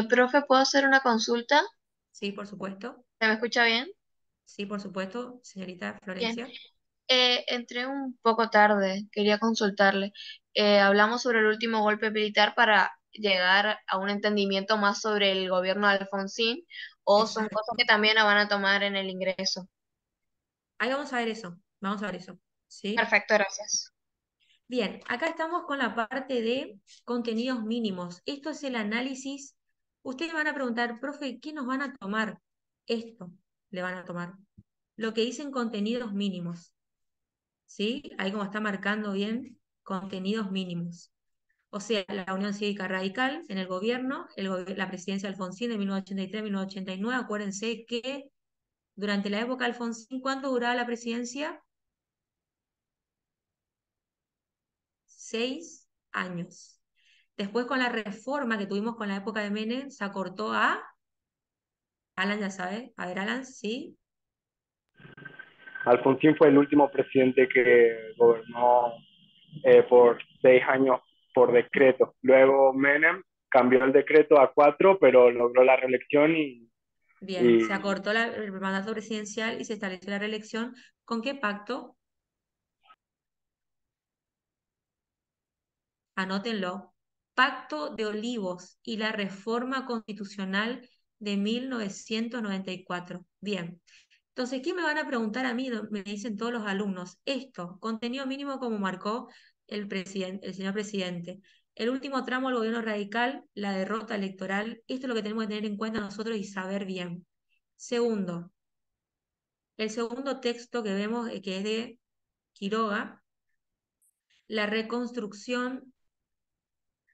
Speaker 7: Profe, ¿puedo hacer una consulta?
Speaker 1: Sí, por supuesto.
Speaker 7: ¿Se me escucha bien?
Speaker 1: Sí, por supuesto, señorita
Speaker 7: Bien.
Speaker 1: Florencia.
Speaker 7: Entré un poco tarde, quería consultarle. Hablamos sobre el último golpe militar para llegar a un entendimiento más sobre el gobierno de Alfonsín, o son cosas
Speaker 1: Exacto.
Speaker 7: que también la van a tomar en el ingreso.
Speaker 1: Ahí vamos a ver eso. Vamos a ver eso. ¿Sí?
Speaker 7: Perfecto, gracias.
Speaker 1: Bien, acá estamos con la parte de contenidos mínimos. Esto es el análisis. Ustedes van a preguntar, profe, ¿qué nos van a tomar? Esto. le van a tomar. Lo que dicen contenidos mínimos, ¿sí? Ahí como está marcando bien, contenidos mínimos. O sea, la Unión Cívica Radical en el gobierno, la presidencia de Alfonsín de 1983-1989, acuérdense que durante la época de Alfonsín, ¿cuánto duraba la presidencia? 6 años. Después con la reforma que tuvimos con la época de Menem, se acortó a, Alan ya sabe, a ver Alan, ¿sí?
Speaker 4: Alfonsín fue el último presidente que gobernó por 6 años por decreto. Luego Menem cambió el decreto a 4, pero logró la reelección
Speaker 1: Bien, se
Speaker 4: y
Speaker 1: acortó el mandato presidencial y se estableció la reelección. ¿Con qué pacto? Anótenlo. Pacto de Olivos y la reforma constitucional de 1994. Bien. Entonces, ¿qué me van a preguntar a mí? Me dicen todos los alumnos. Esto, contenido mínimo como marcó el señor presidente. El último tramo del gobierno radical, la derrota electoral. Esto es lo que tenemos que tener en cuenta nosotros y saber bien. Segundo, el segundo texto que vemos, que es de Quiroga, la reconstrucción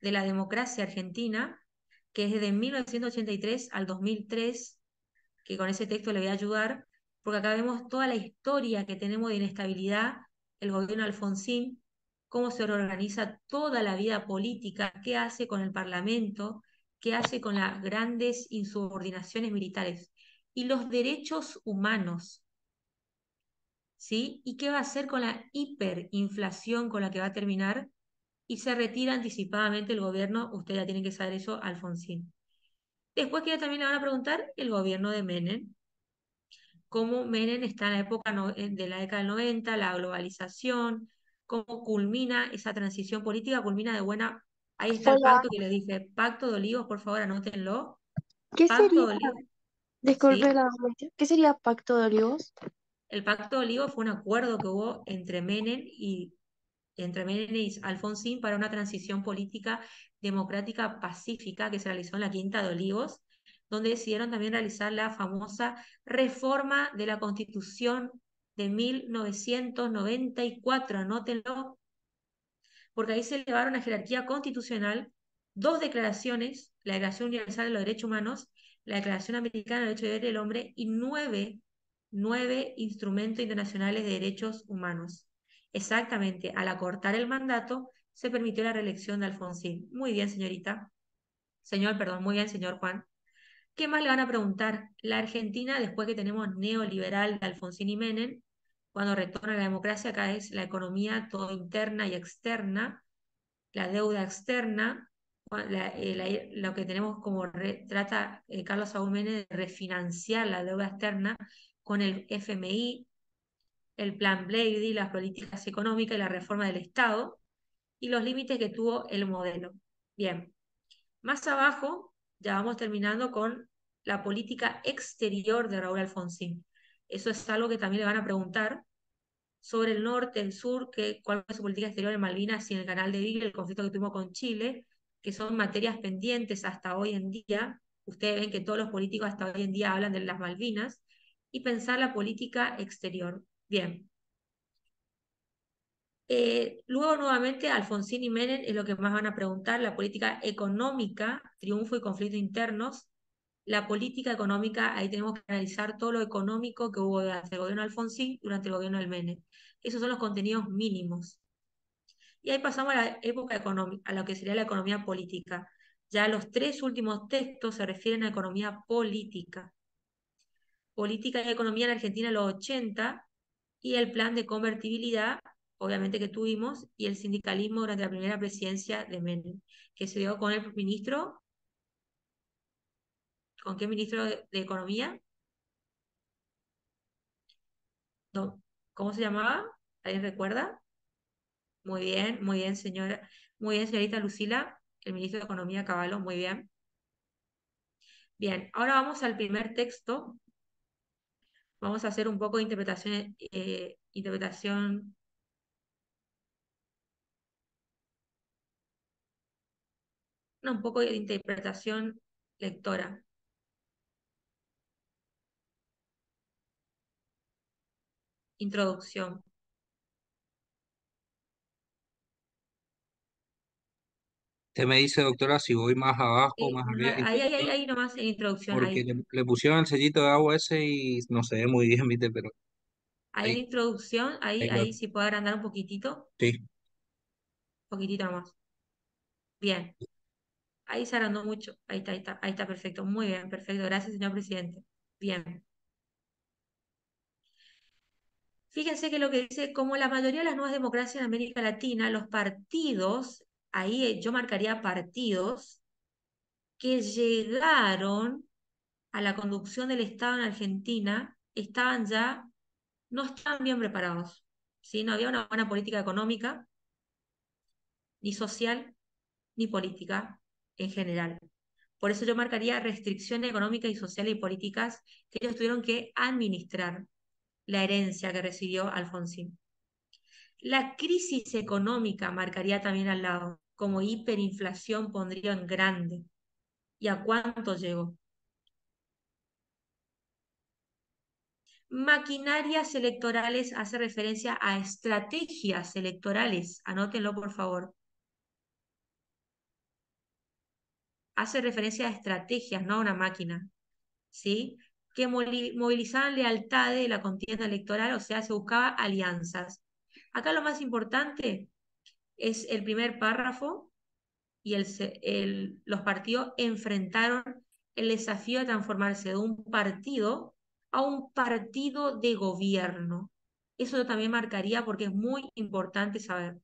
Speaker 1: de la democracia argentina, que es desde 1983 al 2003, que con ese texto le voy a ayudar, porque acá vemos toda la historia que tenemos de inestabilidad, el gobierno de Alfonsín, cómo se organiza toda la vida política, qué hace con el Parlamento, qué hace con las grandes insubordinaciones militares y los derechos humanos, ¿sí? ¿Y qué va a hacer con la hiperinflación con la que va a terminar? Y se retira anticipadamente el gobierno, ustedes ya tienen que saber eso, Alfonsín. Después que también le van a preguntar el gobierno de Menem, cómo Menem está en la época de la década del 90, la globalización, cómo culmina esa transición política, culmina de buena. Ahí está el
Speaker 7: Hola,
Speaker 1: pacto que les dije, pacto de olivos, por favor, anótenlo.
Speaker 7: ¿qué sería,
Speaker 1: Pacto de olivos,
Speaker 7: disculpe
Speaker 1: ¿sí?
Speaker 7: la molestia, qué sería Pacto de Olivos?
Speaker 1: El pacto de olivos fue un acuerdo que hubo entre Menem y Alfonsín para una transición política democrática pacífica que se realizó en la Quinta de Olivos, donde decidieron también realizar la famosa reforma de la Constitución de 1994, anótenlo, porque ahí se elevaron a jerarquía constitucional dos declaraciones, la Declaración Universal de los Derechos Humanos, la Declaración Americana de los Derechos del Hombre y nueve instrumentos internacionales de derechos humanos. Exactamente, al acortar el mandato, se permitió la reelección de Alfonsín. Muy bien, señorita. Señor, perdón, muy bien, señor Juan. ¿Qué más le van a preguntar? La Argentina, después que tenemos neoliberal de Alfonsín y Menem, cuando retorna la democracia, acá es la economía todo interna y externa, la deuda externa, lo que tenemos como trata Carlos Saúl Menem de refinanciar la deuda externa con el FMI, el plan Blady, las políticas económicas y la reforma del Estado y los límites que tuvo el modelo. Bien, más abajo ya vamos terminando con la política exterior de Raúl Alfonsín. Eso es algo que también le van a preguntar sobre el norte, el sur, cuál fue su política exterior en Malvinas y en el Canal de Beagle, el conflicto que tuvimos con Chile, que son materias pendientes hasta hoy en día. Ustedes ven que todos los políticos hasta hoy en día hablan de las Malvinas y pensar la política exterior. Bien. Luego nuevamente Alfonsín y Menem es lo que más van a preguntar, la política económica, triunfo y conflictos internos. La política económica, ahí tenemos que analizar todo lo económico que hubo durante el gobierno de Alfonsín y durante el gobierno del Menem. Esos son los contenidos mínimos. Y ahí pasamos a la época económica, a lo que sería la economía política. Ya los tres últimos textos se refieren a economía política. Política y economía en Argentina en los 80 y el plan de convertibilidad, obviamente que tuvimos, y el sindicalismo durante la primera presidencia de Menem, que se dio con el ministro, ¿con qué ministro de Economía? No, ¿cómo se llamaba? ¿Alguien recuerda? Muy bien, señora, muy bien, señorita Lucila, el ministro de Economía Caballo, muy bien. Bien, ahora vamos al primer texto. Vamos a hacer un poco de interpretación, no, un poco de interpretación lectora. introducción.
Speaker 2: Usted me dice, doctora, si voy más abajo, más arriba, introducción,
Speaker 1: Ahí nomás en introducción,
Speaker 2: porque
Speaker 1: ahí.
Speaker 2: le pusieron el sellito de agua ese y no se ve muy bien, ¿viste? Pero
Speaker 1: Ahí en
Speaker 2: ahí,
Speaker 1: introducción,
Speaker 2: ahí lo,
Speaker 1: ahí sí puedo agrandar un
Speaker 2: sí.
Speaker 1: poquitito nomás. Bien, ahí se agrandó mucho. Ahí está, perfecto. Muy bien, perfecto. Gracias, señor presidente. Bien. Fíjense que lo que dice, como la mayoría de las nuevas democracias en América Latina, los partidos, ahí yo marcaría partidos que llegaron a la conducción del Estado en Argentina, no estaban bien preparados. ¿Sí? No había una buena política económica, ni social, ni política en general. Por eso yo marcaría restricciones económicas y sociales y políticas que ellos tuvieron que administrar, la herencia que recibió Alfonsín. La crisis económica marcaría también al lado, como hiperinflación pondría en grande. ¿Y a cuánto llegó? Maquinarias electorales hace referencia a estrategias electorales. Anótenlo, por favor. Hace referencia a estrategias, no a una máquina, ¿sí? Que movilizaban lealtades de la contienda electoral, o sea, se buscaba alianzas. Acá lo más importante es el primer párrafo y los partidos enfrentaron el desafío de transformarse de un partido a un partido de gobierno. Eso yo también marcaría porque es muy importante saber.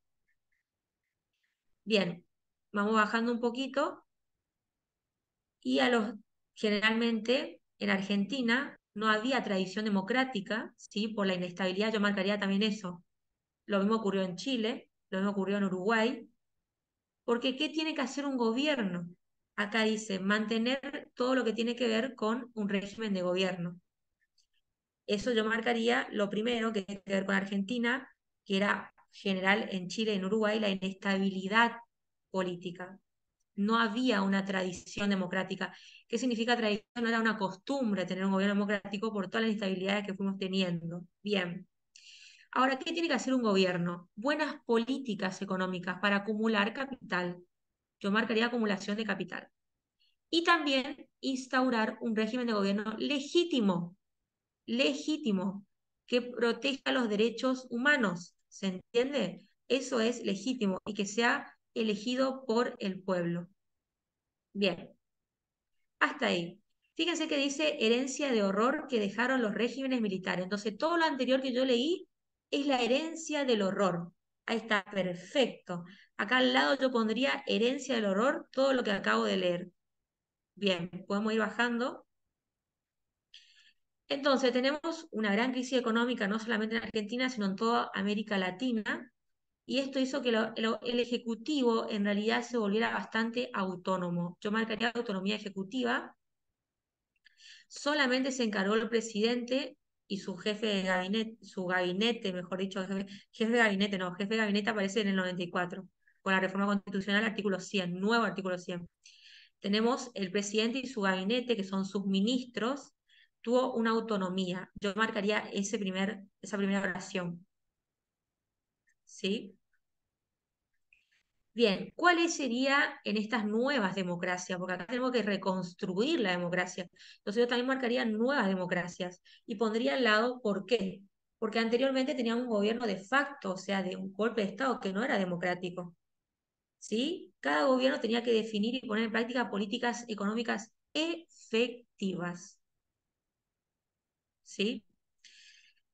Speaker 1: Bien, vamos bajando un poquito y generalmente en Argentina no había tradición democrática, ¿sí? Por la inestabilidad yo marcaría también eso. Lo mismo ocurrió en Chile, lo mismo ocurrió en Uruguay, porque ¿qué tiene que hacer un gobierno? Acá dice, mantener todo lo que tiene que ver con un régimen de gobierno. Eso yo marcaría lo primero que tiene que ver con Argentina, que era general en Chile y en Uruguay, la inestabilidad política. No había una tradición democrática. ¿Qué significa tradición? No era una costumbre tener un gobierno democrático por todas las inestabilidades que fuimos teniendo. Bien. Ahora, ¿qué tiene que hacer un gobierno? Buenas políticas económicas para acumular capital. Yo marcaría acumulación de capital. Y también instaurar un régimen de gobierno legítimo, que proteja los derechos humanos. ¿Se entiende? Eso es legítimo y que sea elegido por el pueblo. Bien, hasta ahí. Fíjense que dice herencia de horror que dejaron los regímenes militares. Entonces, todo lo anterior que yo leí es la herencia del horror. Ahí está, perfecto. Acá al lado yo pondría herencia del horror, todo lo que acabo de leer. Bien, podemos ir bajando. Entonces, tenemos una gran crisis económica, no solamente en Argentina, sino en toda América Latina, y esto hizo que el Ejecutivo en realidad se volviera bastante autónomo. Yo marcaría autonomía ejecutiva, solamente se encargó el presidente y su gabinete, mejor dicho, jefe de gabinete, no, jefe de gabinete aparece en el 94, con la reforma constitucional, artículo 100, nuevo artículo 100. Tenemos el presidente y su gabinete, que son sus ministros, tuvo una autonomía. Yo marcaría esa primera oración. ¿Sí? Bien, ¿cuáles serían en estas nuevas democracias? Porque acá tenemos que reconstruir la democracia. Entonces yo también marcaría nuevas democracias y pondría al lado por qué. Porque anteriormente teníamos un gobierno de facto, o sea, de un golpe de Estado que no era democrático. ¿Sí? Cada gobierno tenía que definir y poner en práctica políticas económicas efectivas. ¿Sí?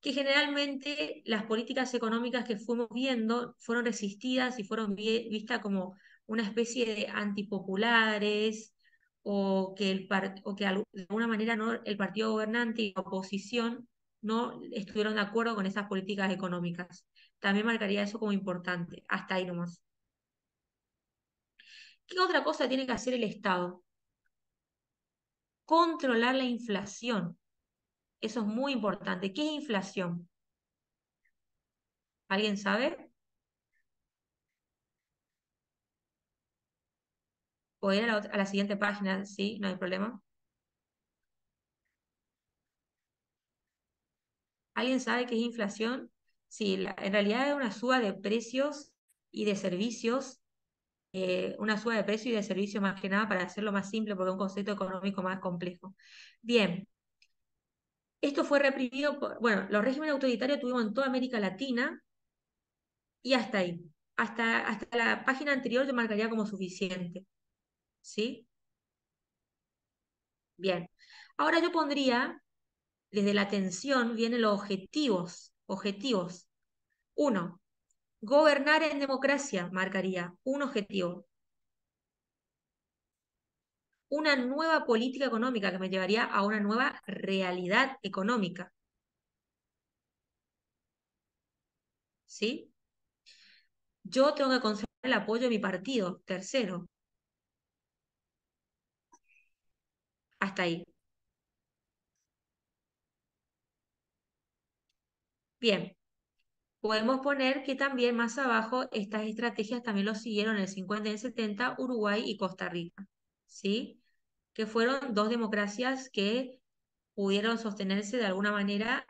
Speaker 1: Que generalmente las políticas económicas que fuimos viendo fueron resistidas y fueron vistas como una especie de antipopulares o que de alguna manera no, el partido gobernante y la oposición no estuvieron de acuerdo con esas políticas económicas. También marcaría eso como importante. Hasta ahí nomás. ¿Qué otra cosa tiene que hacer el Estado? Controlar la inflación. Eso es muy importante. ¿Qué es inflación? ¿Alguien sabe? O ir a a la siguiente página, sí, no hay problema. ¿Alguien sabe qué es inflación? Sí, en realidad es una suba de precios y de servicios, una suba de precios y de servicios más que nada para hacerlo más simple porque es un concepto económico más complejo. Bien, esto fue reprimido bueno, los regímenes autoritarios tuvimos en toda América Latina y hasta ahí. Hasta la página anterior yo marcaría como suficiente. ¿Sí? Bien. Ahora yo pondría, desde la atención, vienen los objetivos. Objetivos. Uno, gobernar en democracia, marcaría un objetivo. Una nueva política económica que me llevaría a una nueva realidad económica. ¿Sí? Yo tengo que conseguir el apoyo de mi partido. Tercero. Hasta ahí. Bien. Podemos poner que también más abajo estas estrategias también lo siguieron en el 50 y el 70 Uruguay y Costa Rica. ¿Sí? Que fueron dos democracias que pudieron sostenerse de alguna manera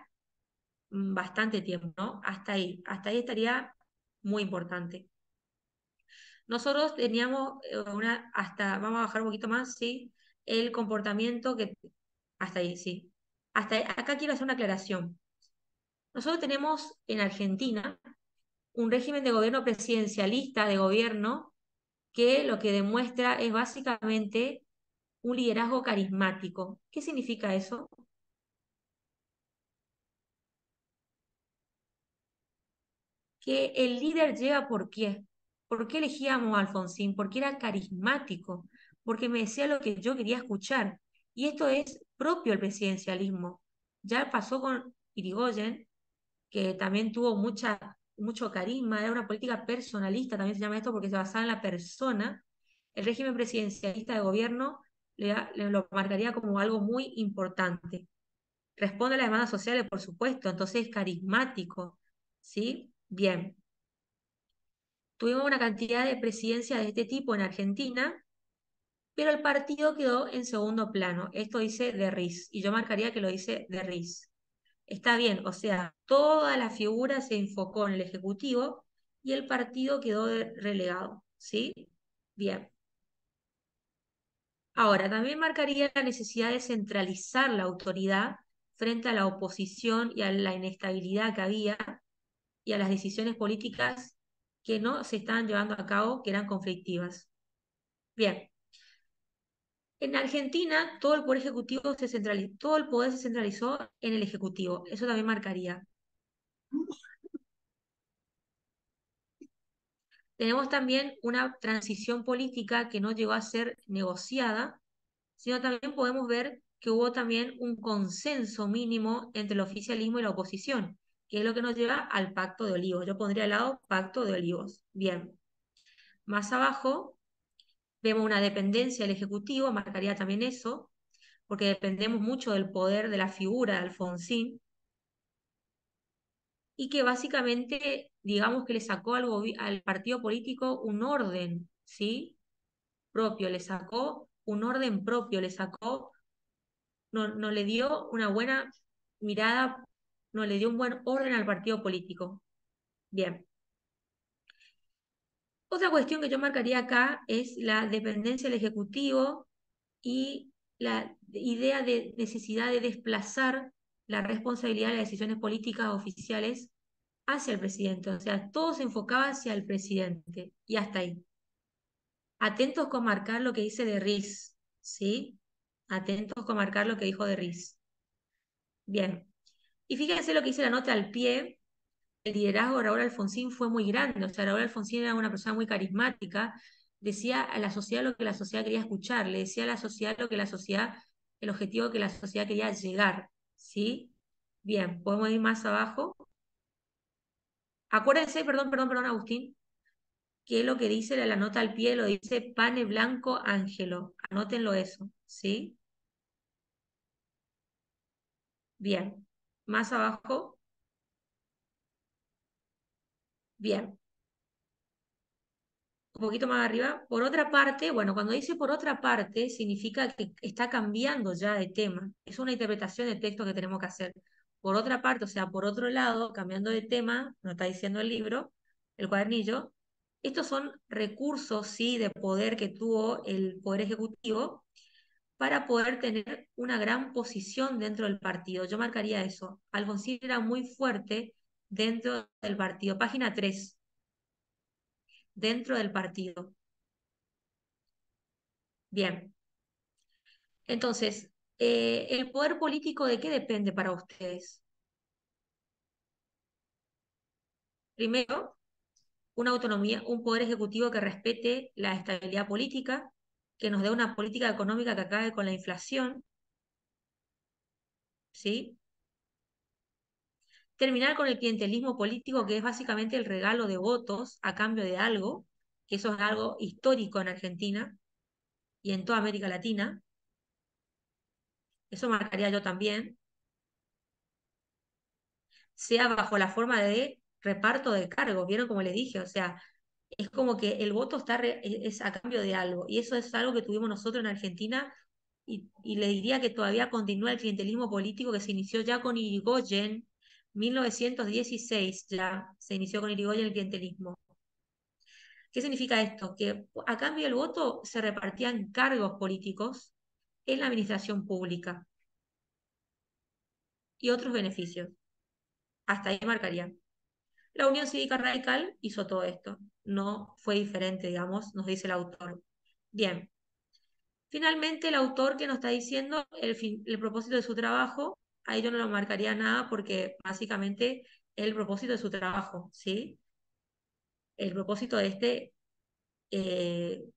Speaker 1: bastante tiempo, ¿no? Hasta ahí estaría muy importante. Nosotros teníamos vamos a bajar un poquito más, ¿sí? El comportamiento que, hasta ahí, sí. Acá quiero hacer una aclaración. Nosotros tenemos en Argentina un régimen de gobierno presidencialista de gobierno que lo que demuestra es básicamente un liderazgo carismático. ¿Qué significa eso? Que el líder llega ¿por qué? ¿Por qué elegíamos a Alfonsín? Porque era carismático, porque me decía lo que yo quería escuchar. Y esto es propio del presidencialismo. Ya pasó con Irigoyen, que también tuvo mucho carisma, era una política personalista, también se llama esto porque se basaba en la persona. El régimen presidencialista de gobierno le lo marcaría como algo muy importante. Responde a las demandas sociales, por supuesto, entonces es carismático, ¿sí? Bien. Tuvimos una cantidad de presidencias de este tipo en Argentina, pero el partido quedó en segundo plano. Esto dice de Riz, y yo marcaría que lo dice de Riz. Está bien, o sea, toda la figura se enfocó en el Ejecutivo y el partido quedó relegado, ¿sí? Bien. Ahora, también marcaría la necesidad de centralizar la autoridad frente a la oposición y a la inestabilidad que había y a las decisiones políticas que no se estaban llevando a cabo, que eran conflictivas. Bien, en Argentina todo el poder ejecutivo se centralizó, todo el poder se centralizó en el ejecutivo. Eso también marcaría. Tenemos también una transición política que no llegó a ser negociada, sino también podemos ver que hubo también un consenso mínimo entre el oficialismo y la oposición, que es lo que nos lleva al Pacto de Olivos. Yo pondría al lado Pacto de Olivos. Bien. Más abajo vemos una dependencia del Ejecutivo, marcaría también eso, porque dependemos mucho del poder de la figura de Alfonsín, y que básicamente, digamos que le sacó al partido político un orden, ¿sí? Propio, le sacó un orden propio, le sacó, no le dio una buena mirada, no le dio un buen orden al partido político. Bien. Otra cuestión que yo marcaría acá es la dependencia del Ejecutivo y la idea de necesidad de desplazar la responsabilidad de las decisiones políticas oficiales hacia el presidente. O sea, todo se enfocaba hacia el presidente y hasta ahí. Atentos con marcar lo que dice de Riz, ¿sí? Atentos con marcar lo que dijo de Riz. Bien. Y fíjense lo que dice la nota al pie. El liderazgo de Raúl Alfonsín fue muy grande. O sea, Raúl Alfonsín era una persona muy carismática. Decía a la sociedad lo que la sociedad quería escuchar. Le decía a la sociedad lo que la sociedad, el objetivo que la sociedad quería llegar, ¿sí? Bien, podemos ir más abajo. Acuérdense, perdón, Agustín, que lo que dice la nota al pie lo dice Pane Blanco Ángelo. Anótenlo eso, ¿sí? Bien. Más abajo. Bien. Un poquito más arriba. Por otra parte, bueno, cuando dice por otra parte, significa que está cambiando ya de tema. Es una interpretación de texto que tenemos que hacer. Por otra parte, o sea, por otro lado, cambiando de tema, nos está diciendo el libro, el cuadernillo, estos son recursos, sí, de poder que tuvo el Poder Ejecutivo para poder tener una gran posición dentro del partido. Yo marcaría eso. Alfonsín era muy fuerte dentro del partido. Página 3, dentro del partido. Bien, entonces, ¿el poder político de qué depende para ustedes? Primero, una autonomía, un poder ejecutivo que respete la estabilidad política, que nos dé una política económica que acabe con la inflación, ¿sí? Terminar con el clientelismo político, que es básicamente el regalo de votos a cambio de algo, que eso es algo histórico en Argentina y en toda América Latina. Eso marcaría yo también. Sea bajo la forma de reparto de cargos, ¿vieron como les dije? O sea, es como que el voto es a cambio de algo, y eso es algo que tuvimos nosotros en Argentina, y le diría que todavía continúa el clientelismo político que se inició ya con Irigoyen, 1916 ya se inició con Irigoyen el clientelismo. ¿Qué significa esto? Que a cambio del voto se repartían cargos políticos en la administración pública y otros beneficios. Hasta ahí marcaría. La Unión Cívica Radical hizo todo esto. No fue diferente, digamos, nos dice el autor. Bien. Finalmente, el autor que nos está diciendo el propósito de su trabajo, ahí yo no lo marcaría nada porque básicamente es el propósito de su trabajo, ¿sí? El propósito de este,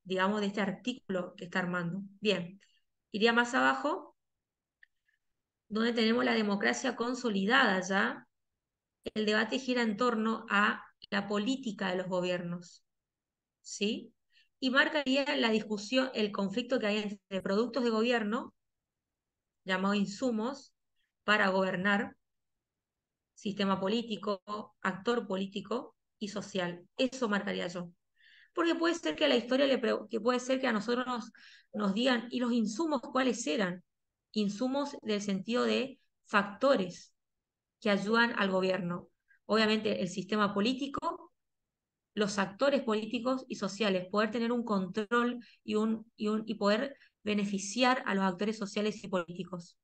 Speaker 1: digamos, de este artículo que está armando. Bien. Iría más abajo, donde tenemos la democracia consolidada ya. El debate gira en torno a la política de los gobiernos, ¿sí? Y marcaría la discusión, el conflicto que hay entre productos de gobierno, llamados insumos, para gobernar, sistema político, actor político y social. Eso marcaría yo. Porque puede ser que a la historia que puede ser que a nosotros nos digan, ¿y los insumos cuáles eran? Insumos del sentido de factores que ayudan al gobierno. Obviamente el sistema político, los actores políticos y sociales, poder tener un control y poder beneficiar a los actores sociales y políticos.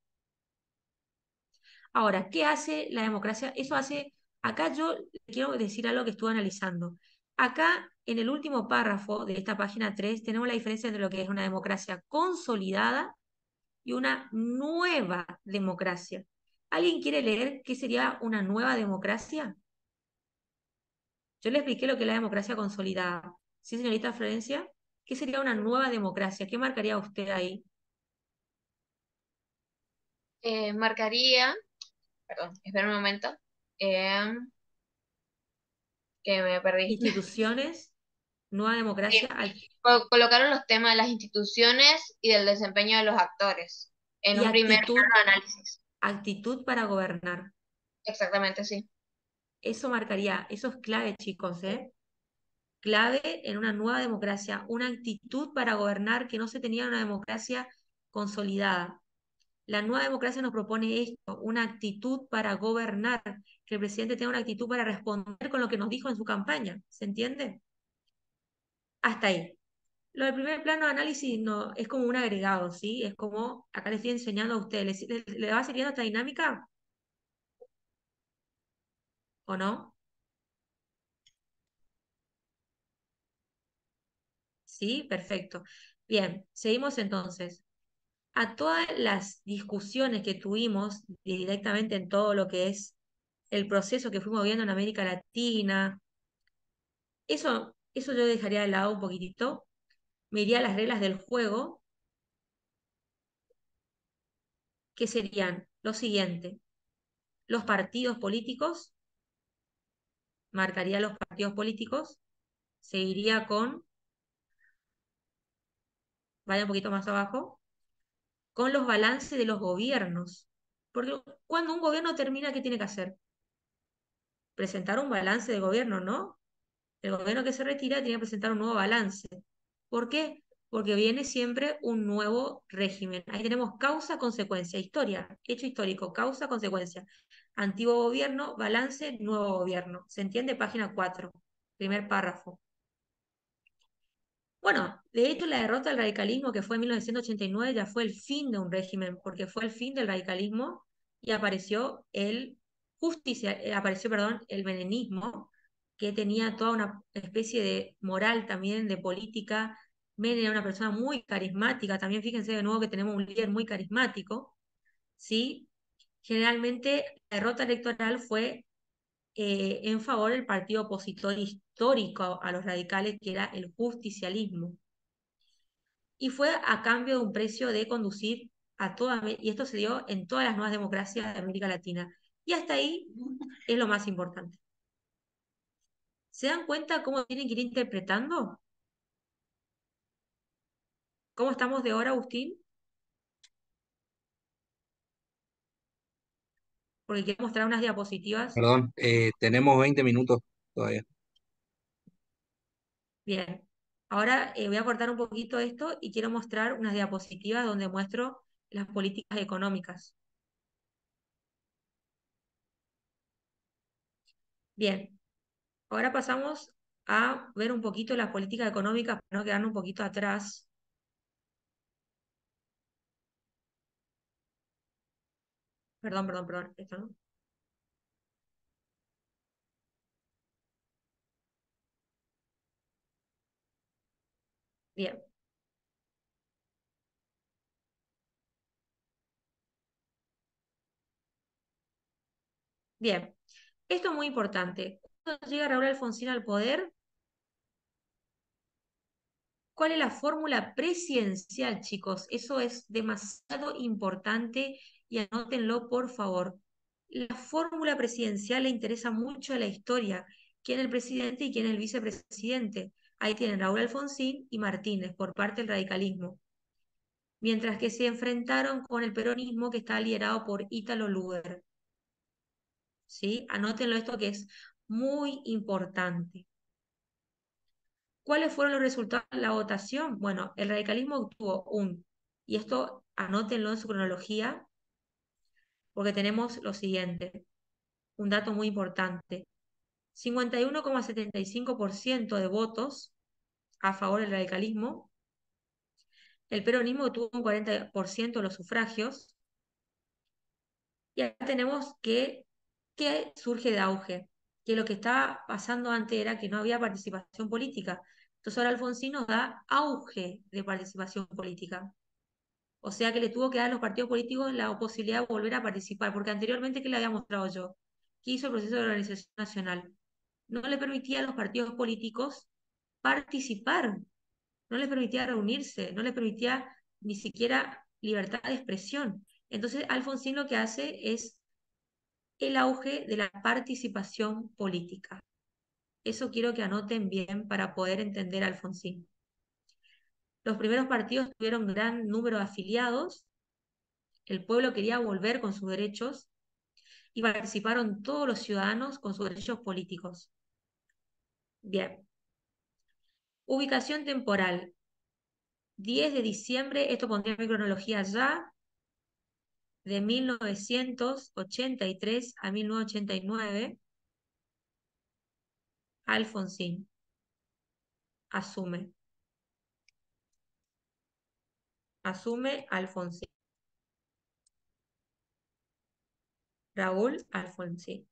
Speaker 1: Ahora, ¿qué hace la democracia? Eso hace, acá yo quiero decir algo que estuve analizando. Acá, en el último párrafo de esta página 3, tenemos la diferencia entre lo que es una democracia consolidada y una nueva democracia. ¿Alguien quiere leer qué sería una nueva democracia? Yo le expliqué lo que es la democracia consolidada. ¿Sí, señorita Florencia? ¿Qué sería una nueva democracia? ¿Qué marcaría usted ahí?
Speaker 11: Marcaría, perdón, espera un momento, que me perdí.
Speaker 1: Instituciones, nueva democracia.
Speaker 11: Colocaron los temas de las instituciones y del desempeño de los actores en
Speaker 1: Y
Speaker 11: un primer
Speaker 1: actitud,
Speaker 11: plano de análisis.
Speaker 1: actitud para gobernar.
Speaker 11: Exactamente, sí.
Speaker 1: Eso marcaría, eso es clave, chicos, ¿eh? Clave en una nueva democracia, una actitud para gobernar que no se tenía en una democracia consolidada. La nueva democracia nos propone esto, una actitud para gobernar, que el presidente tenga una actitud para responder con lo que nos dijo en su campaña, ¿se entiende? Hasta ahí. Lo del primer plano de análisis no, es como un agregado, ¿sí? Es como, acá les estoy enseñando a ustedes, ¿le va sirviendo esta dinámica? ¿O no? Sí, perfecto. Bien, seguimos entonces. A todas las discusiones que tuvimos directamente en todo lo que es el proceso que fuimos viendo en América Latina, eso yo dejaría de lado un poquitito, me iría a las reglas del juego, que serían lo siguiente: los partidos políticos, marcaría los partidos políticos, seguiría con, vaya un poquito más abajo, con los balances de los gobiernos. Porque cuando un gobierno termina, ¿qué tiene que hacer? Presentar un balance de gobierno, ¿no? El gobierno que se retira tiene que presentar un nuevo balance. ¿Por qué? Porque viene siempre un nuevo régimen. Ahí tenemos causa-consecuencia, historia, hecho histórico, causa-consecuencia. Antiguo gobierno, balance, nuevo gobierno. ¿Se entiende? Página 4, primer párrafo. Bueno, de hecho la derrota del radicalismo que fue en 1989 ya fue el fin de un régimen, porque fue el fin del radicalismo y apareció el menemismo, que tenía toda una especie de moral también, de política. Menem era una persona muy carismática, también fíjense de nuevo que tenemos un líder muy carismático, ¿sí? Generalmente la derrota electoral fue en favor del partido opositor histórico a los radicales, que era el justicialismo. Y fue a cambio de un precio de conducir a toda, y esto se dio en todas las nuevas democracias de América Latina. Y hasta ahí es lo más importante. ¿Se dan cuenta cómo tienen que ir interpretando? ¿Cómo estamos de hora, Agustín? Porque quiero mostrar unas diapositivas.
Speaker 2: Perdón, tenemos 20 minutos todavía.
Speaker 1: Bien. Ahora voy a cortar un poquito esto y quiero mostrar unas diapositivas donde muestro las políticas económicas. Bien. Ahora pasamos a ver un poquito las políticas económicas para no quedarnos un poquito atrás. Perdón. Esto no. Bien. Bien. Esto es muy importante. Cuando llega Raúl Alfonsín al poder, ¿cuál es la fórmula presidencial, chicos? Eso es demasiado importante y anótenlo, por favor. La fórmula presidencial le interesa mucho a la historia. ¿Quién es el presidente y quién es el vicepresidente? Ahí tienen Raúl Alfonsín y Martínez por parte del radicalismo. Mientras que se enfrentaron con el peronismo que está liderado por Ítalo Luder. ¿Sí? Anótenlo esto que es muy importante. ¿Cuáles fueron los resultados de la votación? Bueno, el radicalismo obtuvo y esto anótenlo en su cronología, porque tenemos lo siguiente, un dato muy importante. 51,75% de votos a favor del radicalismo, el peronismo obtuvo un 40% de los sufragios, y acá tenemos que surge de auge, que lo que estaba pasando antes era que no había participación política. Entonces ahora Alfonsín nos da auge de participación política. O sea que le tuvo que dar a los partidos políticos la posibilidad de volver a participar, porque anteriormente, ¿qué le había mostrado yo? ¿Qué hizo el proceso de organización nacional? No le permitía a los partidos políticos participar, no les permitía reunirse, no les permitía ni siquiera libertad de expresión. Entonces, Alfonsín lo que hace es el auge de la participación política. Eso quiero que anoten bien para poder entender a Alfonsín. Los primeros partidos tuvieron gran número de afiliados, el pueblo quería volver con sus derechos y participaron todos los ciudadanos con sus derechos políticos. Bien. Ubicación temporal. 10 de diciembre, esto pondría mi cronología ya, de 1983 a 1989, Alfonsín asume. Asume Alfonsín. Raúl Alfonsín.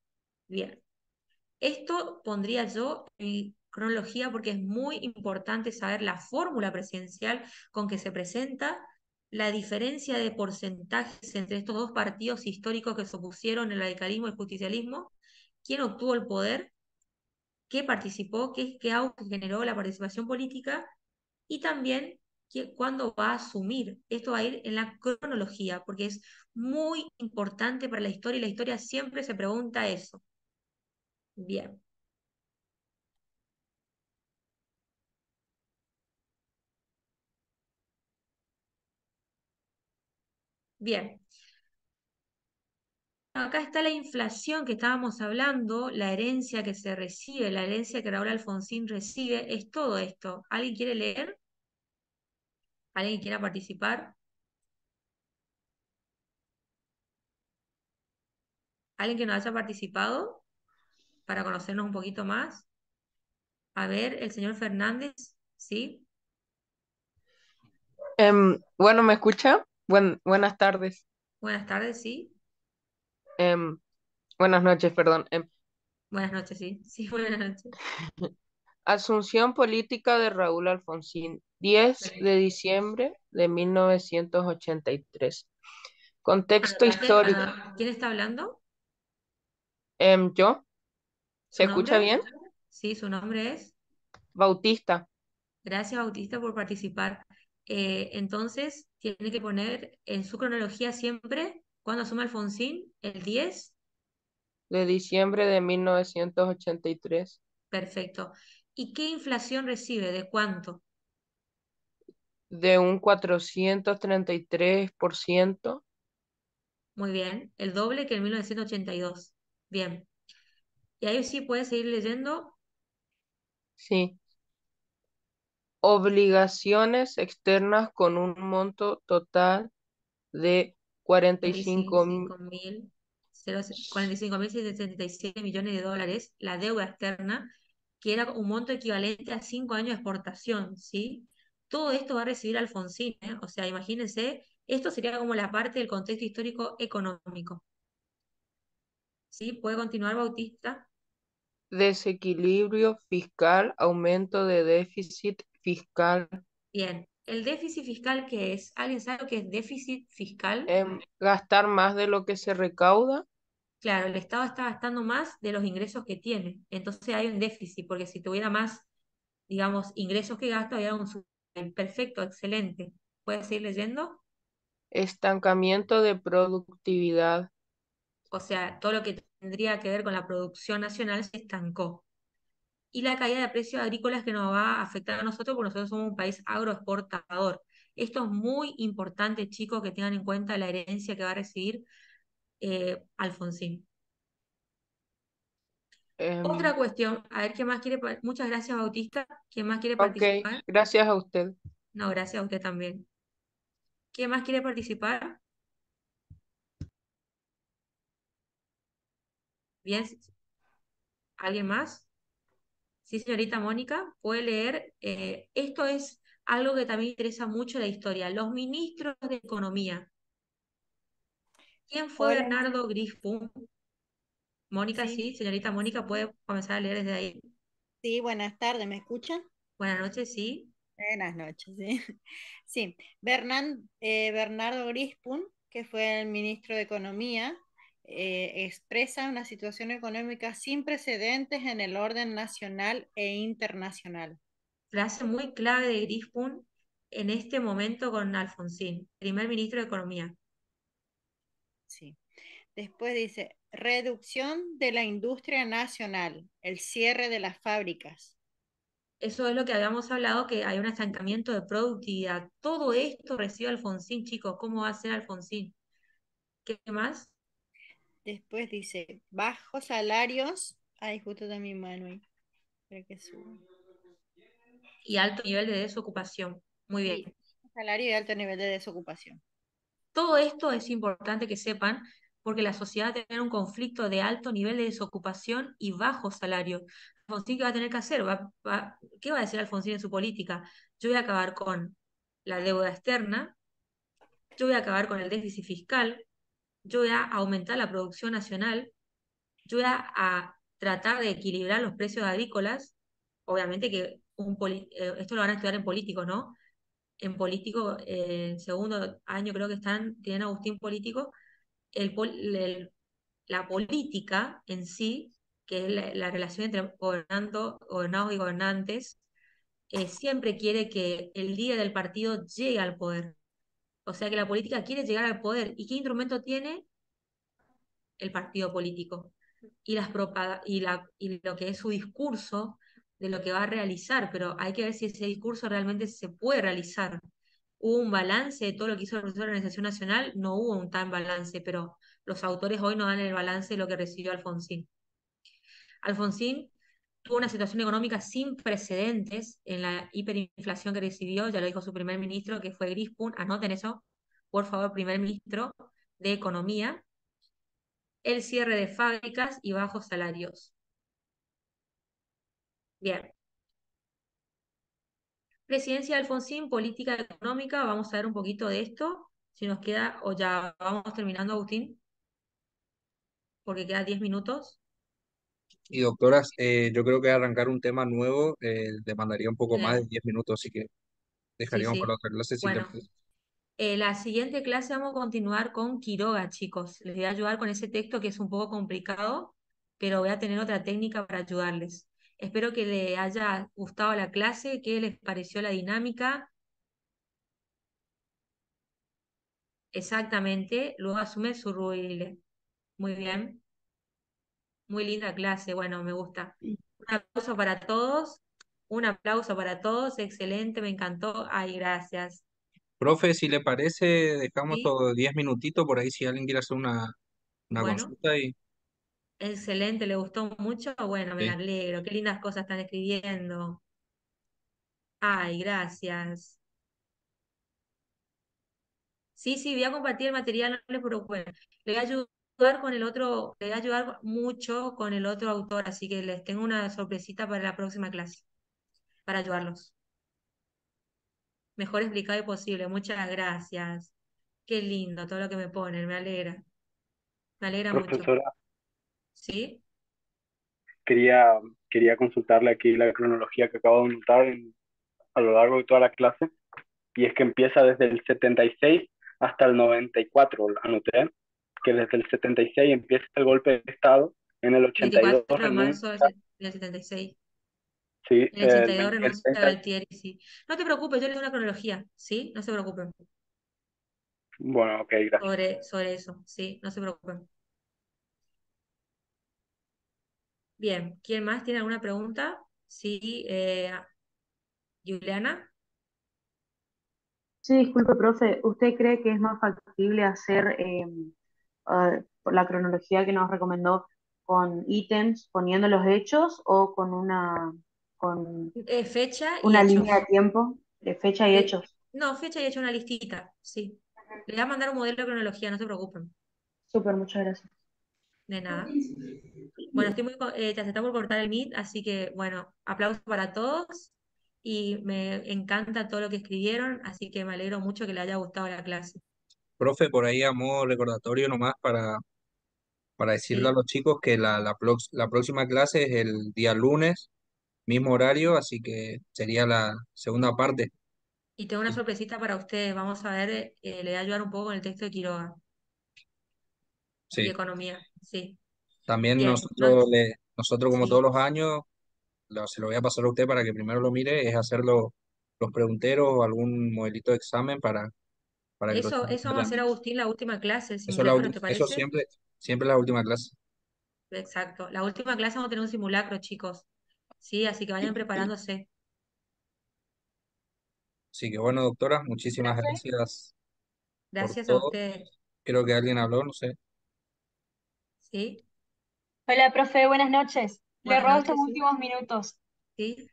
Speaker 1: Bien. Esto pondría yo en mi cronología porque es muy importante saber la fórmula presidencial con que se presenta, la diferencia de porcentajes entre estos dos partidos históricos que se opusieron, el radicalismo y el justicialismo, quién obtuvo el poder, qué participó, qué auge generó la participación política y también cuándo va a asumir. Esto va a ir en la cronología porque es muy importante para la historia y la historia siempre se pregunta eso. Bien. Bien. Acá está la inflación que estábamos hablando, la herencia que se recibe, la herencia que Raúl Alfonsín recibe, es todo esto. ¿Alguien quiere leer? ¿Alguien quiera participar? ¿Alguien que no haya participado para conocernos un poquito más? A ver, el señor Fernández, ¿sí?
Speaker 12: Bueno, ¿me escucha? Buenas tardes.
Speaker 1: Buenas tardes, ¿sí?
Speaker 12: Em, Buenas noches, perdón.
Speaker 1: Buenas noches, sí. Sí, buenas noches.
Speaker 12: Asunción política de Raúl Alfonsín, 10 de diciembre de 1983. Contexto
Speaker 1: Anotaste,
Speaker 12: histórico.
Speaker 1: ¿quién está hablando?
Speaker 12: ¿Yo? ¿Se
Speaker 1: ¿Su
Speaker 12: escucha
Speaker 1: nombre?
Speaker 12: bien?
Speaker 1: Sí, su nombre es.
Speaker 12: Bautista.
Speaker 1: Gracias, Bautista, por participar. Entonces, tiene que poner en su cronología siempre, cuando asume Alfonsín, el 10.
Speaker 12: De diciembre de 1983.
Speaker 1: Perfecto. ¿Y qué inflación recibe? ¿De cuánto?
Speaker 12: De un 433%.
Speaker 1: Muy bien, el doble que en 1982. Bien. Y ahí sí puedes seguir leyendo.
Speaker 12: Sí. Obligaciones externas con un monto total de 45
Speaker 1: 45.077 millones de dólares, la deuda externa, que era un monto equivalente a 5 años de exportación, ¿sí? Todo esto va a recibir Alfonsín, ¿eh? O sea, imagínense, esto sería como la parte del contexto histórico económico. ¿Sí? ¿Puede continuar, Bautista?
Speaker 12: desequilibrio fiscal, aumento de déficit fiscal,
Speaker 1: Bien. ¿El déficit fiscal qué es? ¿Alguien sabe lo que es déficit fiscal?
Speaker 12: gastar más de lo que se recauda.
Speaker 1: Claro, el Estado está gastando más de los ingresos que tiene. Entonces hay un déficit, porque si tuviera más, digamos, ingresos que gasto, había un perfecto, excelente. ¿Puedes seguir leyendo?
Speaker 12: Estancamiento de productividad,
Speaker 1: O sea, todo lo que tendría que ver con la producción nacional se estancó. Y la caída de precios agrícolas que nos va a afectar a nosotros, porque nosotros somos un país agroexportador. Esto es muy importante, chicos, que tengan en cuenta la herencia que va a recibir Alfonsín.
Speaker 12: em,
Speaker 1: Otra cuestión, a ver, ¿qué más quiere? Muchas gracias, Bautista. ¿Quién más quiere
Speaker 12: ok,
Speaker 1: participar?
Speaker 12: gracias a usted.
Speaker 1: No, gracias a usted también. ¿Quién más quiere participar? Bien, ¿alguien más? Sí, señorita Mónica, puede leer. Esto es algo que también interesa mucho la historia. Los ministros de Economía. ¿Quién fue
Speaker 13: Hola,
Speaker 1: Bernardo Grispum? Mónica,
Speaker 13: sí,
Speaker 1: sí, señorita Mónica, puede comenzar a leer desde ahí.
Speaker 13: sí, buenas tardes, ¿me escuchan?
Speaker 1: Buenas noches, sí.
Speaker 13: Buenas noches, sí. Sí, Bernardo Grispun, que fue el ministro de Economía, expresa una situación económica sin precedentes en el orden nacional e internacional.
Speaker 1: Frase muy clave de Grispum en este momento con Alfonsín, primer ministro de Economía.
Speaker 13: Sí. Después dice, reducción de la industria nacional, el cierre de las fábricas.
Speaker 1: Eso es lo que habíamos hablado, que hay un estancamiento de productividad. Todo esto recibe Alfonsín, chicos. ¿Cómo va a ser Alfonsín? ¿Qué más?
Speaker 13: Después dice, bajos salarios. Ay, justo también Manuel. Espera que suba.
Speaker 1: Y alto nivel de desocupación. Muy bien.
Speaker 13: Sí, salario y alto nivel de desocupación.
Speaker 1: Todo esto es importante que sepan, porque la sociedad va a tener un conflicto de alto nivel de desocupación y bajo salario. Alfonsín, ¿qué va a tener que hacer? ¿Qué va a decir Alfonsín en su política? Yo voy a acabar con la deuda externa, yo voy a acabar con el déficit fiscal, yo voy a aumentar la producción nacional, yo voy a tratar de equilibrar los precios agrícolas. Obviamente que esto lo van a estudiar en político, ¿no? En político, en segundo año creo que tienen Agustín político, la política en sí, que es la relación entre gobernados y gobernantes, siempre quiere que el líder del partido llegue al poder. O sea que la política quiere llegar al poder. ¿Y qué instrumento tiene? El partido político. Y lo que es su discurso de lo que va a realizar, pero hay que ver si ese discurso realmente se puede realizar. ¿Hubo un balance de todo lo que hizo el proceso de organización nacional? No hubo un tan balance, pero los autores hoy no dan el balance de lo que recibió Alfonsín. Alfonsín tuvo una situación económica sin precedentes en la hiperinflación que recibió, ya lo dijo su primer ministro, que fue Grispun. Anoten eso, por favor, primer ministro de Economía. el cierre de fábricas y bajos salarios. Bien. Presidencia de Alfonsín, política económica, vamos a ver un poquito de esto, si nos queda, o ya vamos terminando, Agustín, porque queda 10 minutos.
Speaker 2: Y doctoras, yo creo que arrancar un tema nuevo demandaría un poco más de
Speaker 1: Bien,
Speaker 2: 10 minutos, así que
Speaker 1: sí,
Speaker 2: dejaríamos para
Speaker 1: sí.
Speaker 2: otra clase si te
Speaker 1: Bueno,
Speaker 2: parece.
Speaker 1: la siguiente clase vamos a continuar con Quiroga, chicos. Les voy a ayudar con ese texto que es un poco complicado, pero voy a tener otra técnica para ayudarles. Espero que les haya gustado la clase, qué les pareció la dinámica. Exactamente, luego asume su rubrile. Muy bien, muy linda clase, bueno, me gusta. Un aplauso para todos, un aplauso para todos, excelente, me encantó. Ay, gracias.
Speaker 2: Profe, si le parece, dejamos
Speaker 1: ¿Sí?
Speaker 2: estos 10 minutitos por ahí si alguien quiere hacer una
Speaker 1: Bueno,
Speaker 2: consulta y
Speaker 1: excelente, le gustó mucho. Bueno, me
Speaker 2: sí.
Speaker 1: alegro, qué lindas cosas están escribiendo. Ay, gracias. Sí, sí, voy a compartir el material, no les preocupen. Le voy a ayudar con el otro, le voy a ayudar mucho con el otro autor, así que les tengo una sorpresita para la próxima clase, para ayudarlos. Mejor explicado posible. Muchas gracias. Qué lindo todo lo que me ponen, me alegra. Me alegra mucho.
Speaker 4: Profesora,
Speaker 1: ¿Sí?
Speaker 4: quería, quería consultarle aquí la cronología que acabo de notar a lo largo de toda la clase, y es que empieza desde el 76 hasta el 94, anoté, que desde el 76 empieza el golpe de Estado, en el 82
Speaker 1: 24 de
Speaker 4: renuncia,
Speaker 1: marzo del 76.
Speaker 4: sí,
Speaker 1: En el 82
Speaker 4: el
Speaker 1: renuncia
Speaker 4: 30,
Speaker 1: Galtieri, sí. No te preocupes, yo le doy una cronología, ¿sí? No se preocupen
Speaker 4: bueno, ok, gracias.
Speaker 1: sobre eso, ¿sí? No se preocupen. Bien, ¿quién más tiene alguna pregunta? Sí, Juliana.
Speaker 3: Sí, disculpe, profe, ¿usted cree que es más factible hacer por la cronología que nos recomendó con ítems poniendo los hechos o con
Speaker 1: Fecha y
Speaker 3: una línea de
Speaker 1: hechos.
Speaker 3: tiempo de fecha y
Speaker 1: Eh,
Speaker 3: hechos?
Speaker 1: no, fecha y hecho una listita, sí. Le voy a mandar un modelo de cronología, no se preocupen.
Speaker 3: Súper, muchas gracias.
Speaker 1: De nada. Bueno, ya se está por cortar el Meet, así que bueno, aplausos para todos y me encanta todo lo que escribieron, así que me alegro mucho que les haya gustado la clase.
Speaker 2: Profe, por ahí a modo recordatorio nomás para decirle a
Speaker 1: Sí,
Speaker 2: los chicos que la próxima clase es el día lunes, mismo horario, así que sería la segunda parte.
Speaker 1: y tengo una sorpresita para ustedes. Vamos a ver, le voy a ayudar un poco con el texto de Quiroga y
Speaker 2: Sí.
Speaker 1: economía. Sí,
Speaker 2: También
Speaker 1: bien. No,
Speaker 2: nosotros como todos
Speaker 1: sí,
Speaker 2: los años, se lo voy a pasar a usted para que primero lo mire, es hacer los pregunteros o algún modelito de examen para que lo
Speaker 1: eso,
Speaker 2: tengan
Speaker 1: eso vamos a hacer,
Speaker 2: delante.
Speaker 1: Agustín, la última clase, el
Speaker 2: Eso, es la
Speaker 1: simulacro,
Speaker 2: última,
Speaker 1: ¿te
Speaker 2: eso
Speaker 1: parece?
Speaker 2: siempre es la última clase.
Speaker 1: Exacto. La última clase vamos a tener un simulacro, chicos. Sí, así que vayan preparándose.
Speaker 2: Así que bueno, doctora, muchísimas
Speaker 14: Profe.
Speaker 2: gracias por
Speaker 1: Gracias a
Speaker 2: todo.
Speaker 1: ustedes.
Speaker 2: Creo que alguien habló, no sé.
Speaker 1: ¿Sí?
Speaker 14: Hola, profe, buenas noches. Le
Speaker 1: Buenas
Speaker 14: robo estos
Speaker 1: noches, sí.
Speaker 14: últimos minutos.
Speaker 1: Sí.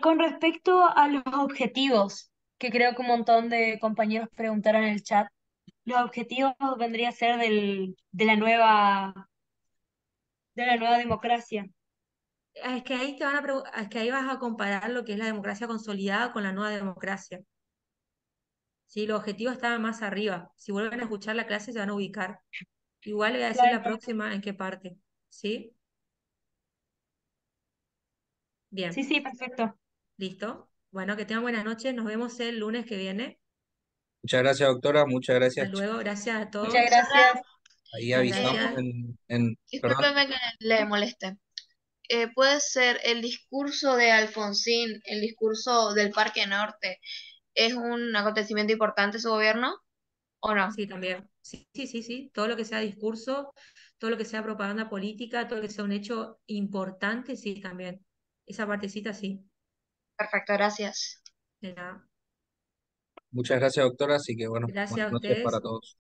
Speaker 14: Con respecto a los objetivos, que creo que un montón de compañeros preguntaron en el chat, los objetivos vendría a ser de la nueva democracia.
Speaker 1: Es que ahí es que ahí vas a comparar lo que es la democracia consolidada con la nueva democracia. Sí, los objetivos estaban más arriba. Si vuelven a escuchar la clase se van a ubicar. Igual le voy a decir
Speaker 14: Claro.
Speaker 1: la próxima en qué parte. ¿Sí?
Speaker 14: Sí,
Speaker 1: Bien.
Speaker 14: sí, perfecto.
Speaker 1: ¿Listo? Bueno, que tengan buenas noches. Nos vemos el lunes que viene.
Speaker 2: Muchas gracias, doctora. Muchas
Speaker 1: Hasta
Speaker 2: gracias,
Speaker 1: luego.
Speaker 2: chicos.
Speaker 1: Gracias a
Speaker 14: Muchas
Speaker 1: todos.
Speaker 14: gracias.
Speaker 2: Ahí avisamos
Speaker 1: Gracias.
Speaker 2: perdón,
Speaker 11: Discúlpeme que le moleste. Puede ser el discurso de Alfonsín, el discurso del Parque Norte, ¿es un acontecimiento importante su gobierno o no?
Speaker 1: Sí, también. Sí, sí, sí, sí. Todo lo que sea discurso, todo lo que sea propaganda política, todo lo que sea un hecho importante, sí, también. Esa partecita, sí.
Speaker 11: Perfecto, gracias.
Speaker 1: De nada.
Speaker 2: muchas gracias, doctora. Así que bueno,
Speaker 1: Gracias
Speaker 2: buenas
Speaker 1: a
Speaker 2: noches para
Speaker 1: ustedes.
Speaker 2: todos.